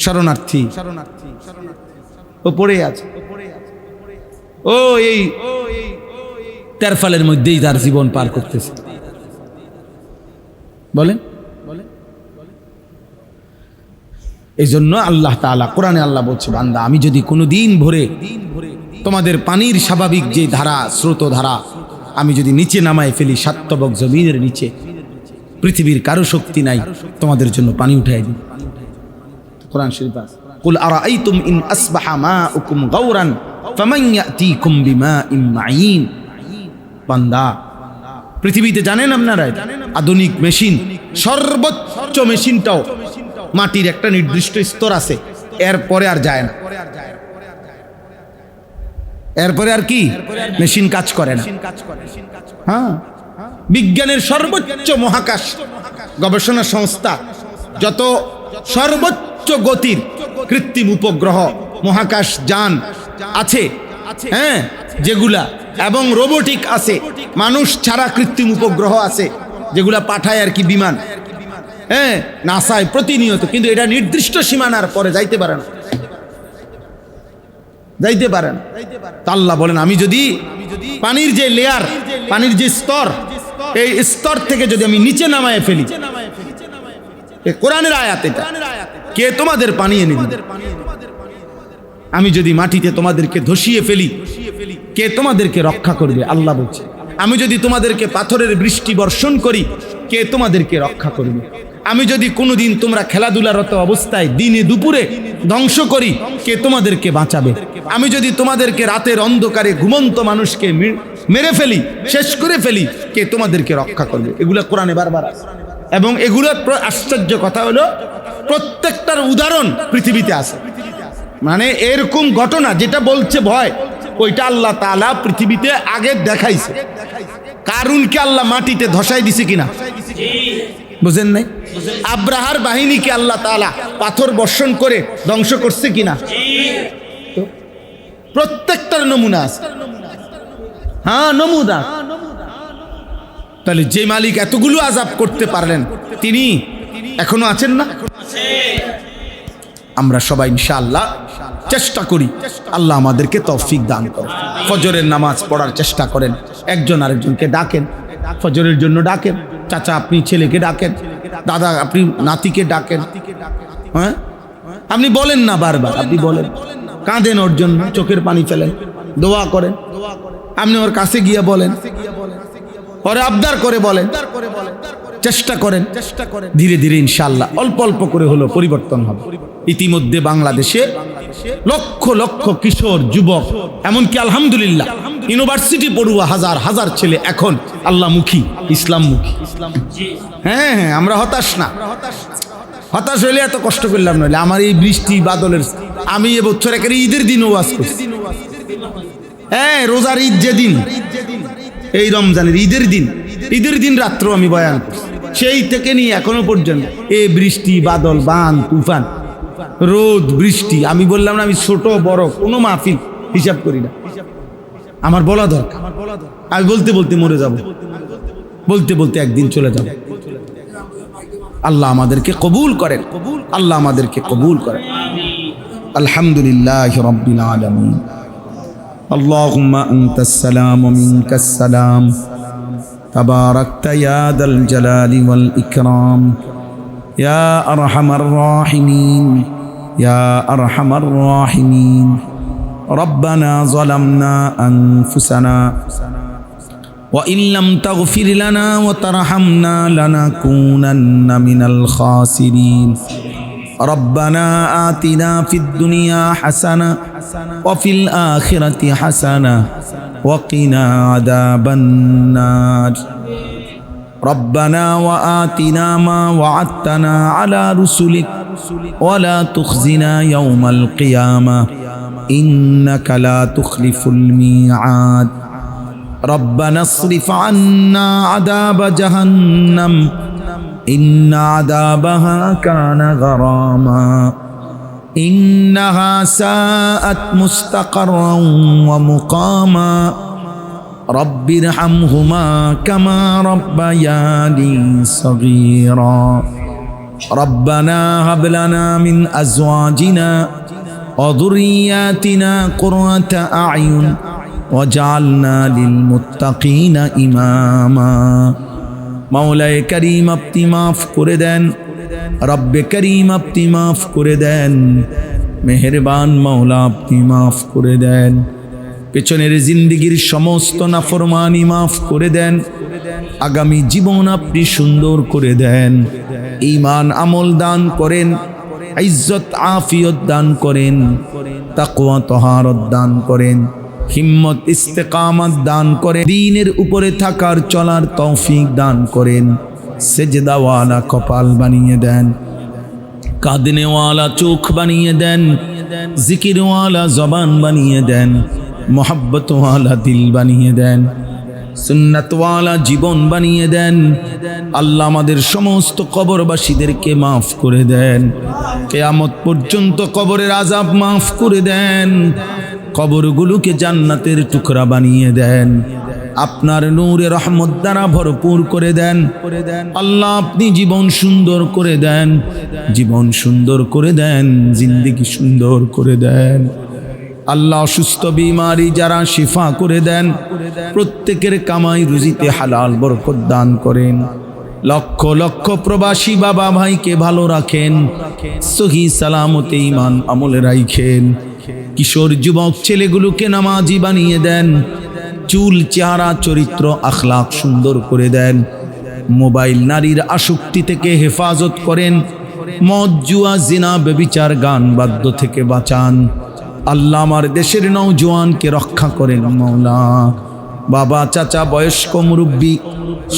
শরণার্থী, ও পড়ে আছে। ও এই তেরফালের মধ্যেই তার জীবন পার করতেছে। বলেন, এই জন্য আল্লাহ তাআলা কোরআনে আল্লাহ বলছে, বান্দা আমি যদি কোনো দিন ভরে তোমাদের পানির স্বাভাবিক যে ধারা, স্রোত ধারা আমি যদি নিচে নামায় ফেলি, সাতবক জমিনের নিচে, পৃথিবীর কারো শক্তি নাই তোমাদের জন্য পানি উঠাই দিই। কোরআন শরীফ আছে, কুল আরাআইতুম ইন আসবাহা মাউকুম গাওরান ফামান ইয়াতিকুম বিমাইন মাইন। বান্দা, পৃথিবীতে জানেন আপনারা আধুনিক মেশিন, সর্বোচ্চ মেশিনটাও মাটির একটা নির্দিষ্ট স্তর আছে, এরপরে আর যায় না। এরপরে আর কি মেশিন কাজ করে না। হ্যাঁ, বিজ্ঞানের সর্বোচ্চ মহাকাশ গবেষণা সংস্থা, যত সর্বোচ্চ গতির কৃত্রিম উপগ্রহ মহাকাশ যান আছে, হ্যাঁ, যেগুলা এবং রোবোটিক আছে, মানুষ ছাড়া কৃত্রিম উপগ্রহ আছে যেগুলা পাঠায় আর কি বিমান, হ্যাঁ, নাসায় প্রতিনিয়ত, কিন্তু এটা নির্দিষ্ট সীমানার পরে যাইতে পারে না, যাইতে পারে না। আল্লাহ বলেন, আমি যদি পানির যে লেয়ার, পানির যে স্তর, এই স্তর থেকে যদি আমি নিচে নামায় ফেলি, কোরআনের আয়াত এটা, কে তোমাদের পানি এনে দিবে? আমি যদি মাটিতে তোমাদেরকে ধসিয়ে ফেলি, কে তোমাদেরকে রক্ষা করবে? আল্লাহ বলছে, আমি যদি তোমাদেরকে পাথরের বৃষ্টি বর্ষণ করি, কে তোমাদেরকে রক্ষা করবে? আমি যদি কোনোদিন তোমরা খেলাধুলারত অবস্থায় দিনে দুপুরে ধ্বংস করি, কে তোমাদেরকে বাঁচাবে? আমি যদি তোমাদেরকে রাতের অন্ধকারে ঘুমন্ত মানুষকে মেরে ফেলি, শেষ করে ফেলি, কে তোমাদেরকে রক্ষা করবে? এগুলা কোরআনে বারবার আছে, এবং এগুলোর আশ্চর্য কথা হলো প্রত্যেকটার উদাহরণ পৃথিবীতে আছে। মানে এরকম ঘটনা যেটা বলছে ভয়, ওইটা আল্লাহ তাআলা পৃথিবীতে আগে দেখাইছে। কারুনকে আল্লাহ মাটিতে ধসাই দিছে কিনা বুঝেন নাই? আব্রাহার বাহিনীকে আল্লাহ তাআলা পাথর বর্ষণ করে ধ্বংস করছে কিনা? প্রত্যেকটার নমুনা আছে। হ্যাঁ, নমুনা। তাহলে যে মালিক এতগুলো আযাব করতে পারলেন, তিনি এখনো আছেন না? আমরা সবাই ইনশাআল্লাহ চেষ্টা করি, আল্লাহ আমাদেরকে তৌফিক দান করেন। ফজরের নামাজ পড়ার চেষ্টা করেন, একজন আরেকজনকে ডাকেন, ফজরের জন্য ডাকেন, চাচা আপনি ছেলেকে ডাকেন, দাদা আপনি নাতিকে ডাকেন। হ্যাঁ, আপনি বলেন না বারবার, আপনি বলেন, কাঁদেন ওর জন্য, চোখের পানি ফেলেন, দোয়া করেন, আপনি ওর কাছে গিয়ে বলেন, ওরে আবদার করে বলেন, চেষ্টা করেন, ধীরে ধীরে ইনশাআল্লাহ অল্প অল্প করে হলো পরিবর্তন হবে। ইতিমধ্যে বাংলাদেশে লক্ষ লক্ষ কিশোর যুবক, এমনকি আলহামদুলিল্লাহ ইউনিভার্সিটি পড়ুয়া হাজার হাজার ছেলে এখন আল্লাহমুখী, ইসলামমুখী। হ্যাঁ হ্যাঁ, আমরা হতাশ না, হতাশ হইলে এত কষ্ট করলাম নইলে। আমার এই বৃষ্টি বাদলের, আমি এবছর একেবারে ঈদের দিন ওয়াজ করছি। হ্যাঁ, রোজার ঈদ যেদিন, এই রমজানের ঈদের দিন রাত্র আমি বয়ান করছি। সেই থেকে নিয়ে এখনো পর্যন্ত এই বৃষ্টি বাদল বান তুফান রোদ বৃষ্টি, আমি বললাম না আমি ছোট বড় কোনো মাহফিল হিসাব করি না, আমার বলা দরকার। আমি বলতে বলতে মরে যাব, বলতে বলতে একদিন চলে যাব। আল্লাহ আমাদেরকে কবুল করেন, আল্লাহ আমাদেরকে কবুল করেন। আলহামদুলিল্লাহ রাব্বিল আলামিন। আল্লাহুম্মা আনতাস সালাম ওয়া মিনকাস সালাম, তাবারাকতা ইয়া দাল জালালি ওয়াল ইকরাম, ইয়া আরহামার রাহিমিন, ইয়া আরহামার রাহিমিন। রব্বানা যালামনা আনফুসানা ওয়া ইল্লাম তাগফির লানা ওয়া তারহামনা লানাকুনান্না মিনাল খাসিরিন। রব্বানা আতিনা ফিদ দুনিয়া হাসানা ওয়া ফিল আখিরাতি হাসানা ওয়া কিনা আযাবান নার। রব্বানা ওয়া আতিনা মা ওয়া'আদতানা আলা রুসুলিক ওয়া লা তুখজিনা ইয়াওমাল কিয়ামাহ ইন্নাকা লা তুখলিফুল মিআদ। রব্বানা ইসরিফ আন্না আযাব জাহান্নাম ইন্না আযাবাহা কানা গরামা ইন্নাহা সাআত মুস্তাকাররান ওয়া মুকামা। রব্বিরহামহুমা কামা রাব্বায়ানি সগীরা। রব্বানা হাব লানা মিন আজওয়াজিনা ওয়া যুররিয়াতিনা কুররাতা আ'য়ুন ওয়াজআলনা লিল মুত্তাকিনা ইমামা। মাওলায়ে করিম আপনি মাফ করে দেন, রব্বে করিম আপনি মাফ করে দেন, মেহেরবান মাওলা আপনি মাফ করে দেন। পেছনের জিন্দেগির সমস্ত নাফরমানি মাফ করে দেন, আগামী জীবন আপনি সুন্দর করে দেন। ঈমান আমল দান করেন, ইজ্জত আফিয়ত দান করেন, তাকওয়া তহারত দান করেন, হিম্মত ইস্তেকামত দান করেন, দ্বীনের উপরে থাকার চলার তৌফিক দান করেন। সেজদাওয়ালা কপাল বানিয়ে দেন, কাঁদনেওয়ালা চোখ বানিয়ে দেন, জিকিরওয়ালা জবান বানিয়ে দেন। মোহাব্বতওয়ালা দিল বানিয়ে দেন, সুন্নাতওয়ালা জীবন বানিয়ে দেন। আল্লাহ আমাদের সমস্ত কবরবাসীদেরকে মাফ করে দেন, কিয়ামত পর্যন্ত কবরের আযাব মাফ করে দেন, কবরগুলোকে জান্নাতের টুকরা বানিয়ে দেন, আপনার নূরে রহমত দ্বারা ভরপুর করে দেন। আল্লাহ আপনি জীবন সুন্দর করে দেন, জীবন সুন্দর করে দেন, জিন্দেগি সুন্দর করে দেন। আল্লাহ অসুস্থ বিমারি যারা শিফা করে দেন, প্রত্যেকের কামাই রুজিতে হালাল বরকত দান করেন। লক্ষ লক্ষ প্রবাসী বাবা ভাইকে ভালো রাখেন, সহি সালামতে ঈমান আমলে রাখেন। কিশোর যুবক ছেলেগুলোকে নামাজি বানিয়ে দেন, চুল চেহারা চরিত্র আখলাক সুন্দর করে দেন। মোবাইল নারীর আসক্তি থেকে হেফাজত করেন, মদ জুয়া জিনা ব্যভিচার গান বাদ্য থেকে বাঁচান। আল্লাহ আমার দেশের নওজোয়ানকে রক্ষা করেন মওলা। বাবা চাচা বয়স্ক মুরব্বী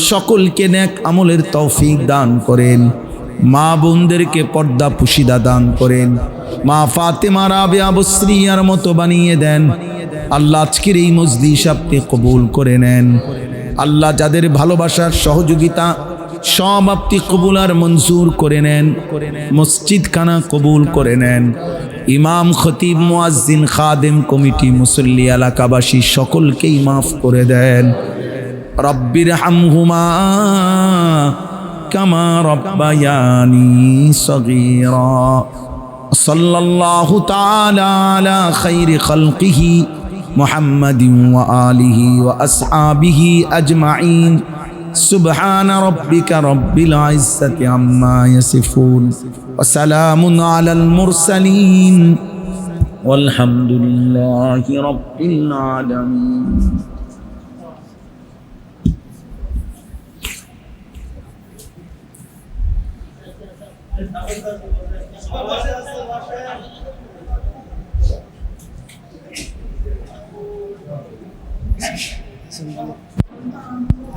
সকলকে নেক আমলের তৌফিক দান করেন। মা বোনদেরকে পর্দা পুশিদা দান করেন। মা ফাতেমা রাবেয়া বসরিয়ার মতো বানিয়ে দেন। আল্লাহ আজকের এই মজলিস আপনি কবুল করে নেন। আল্লাহ যাদের ভালোবাসার সহযোগিতা সব আপনি কবুল আর মঞ্জুর করে নেন। মসজিদ খানা কবুল করে নেন। ইমাম খতিব মুয়াজ্জিন খাদেম কমিটি মুসল্লি এলাকাবাসী সকলকেই মাফ করে দেন। রব্বির হামহুমা কামা রব্বায়ানি সগীরা। সাল্লাল্লাহু তাআলা আলা খাইরি খালকিহি মুহাম্মাদিন ওয়া আলিহি ওয়া আসহাবিহি আজমাইন। সুবহান রাব্বিকা রব্বিল ইজ্জাতি আম্মা ইয়াসিফুন ওয়া সালামুন আলাল মুরসালিন ওয়ালহামদুলিল্লাহি রাব্বিল আলামিন। Bismillah.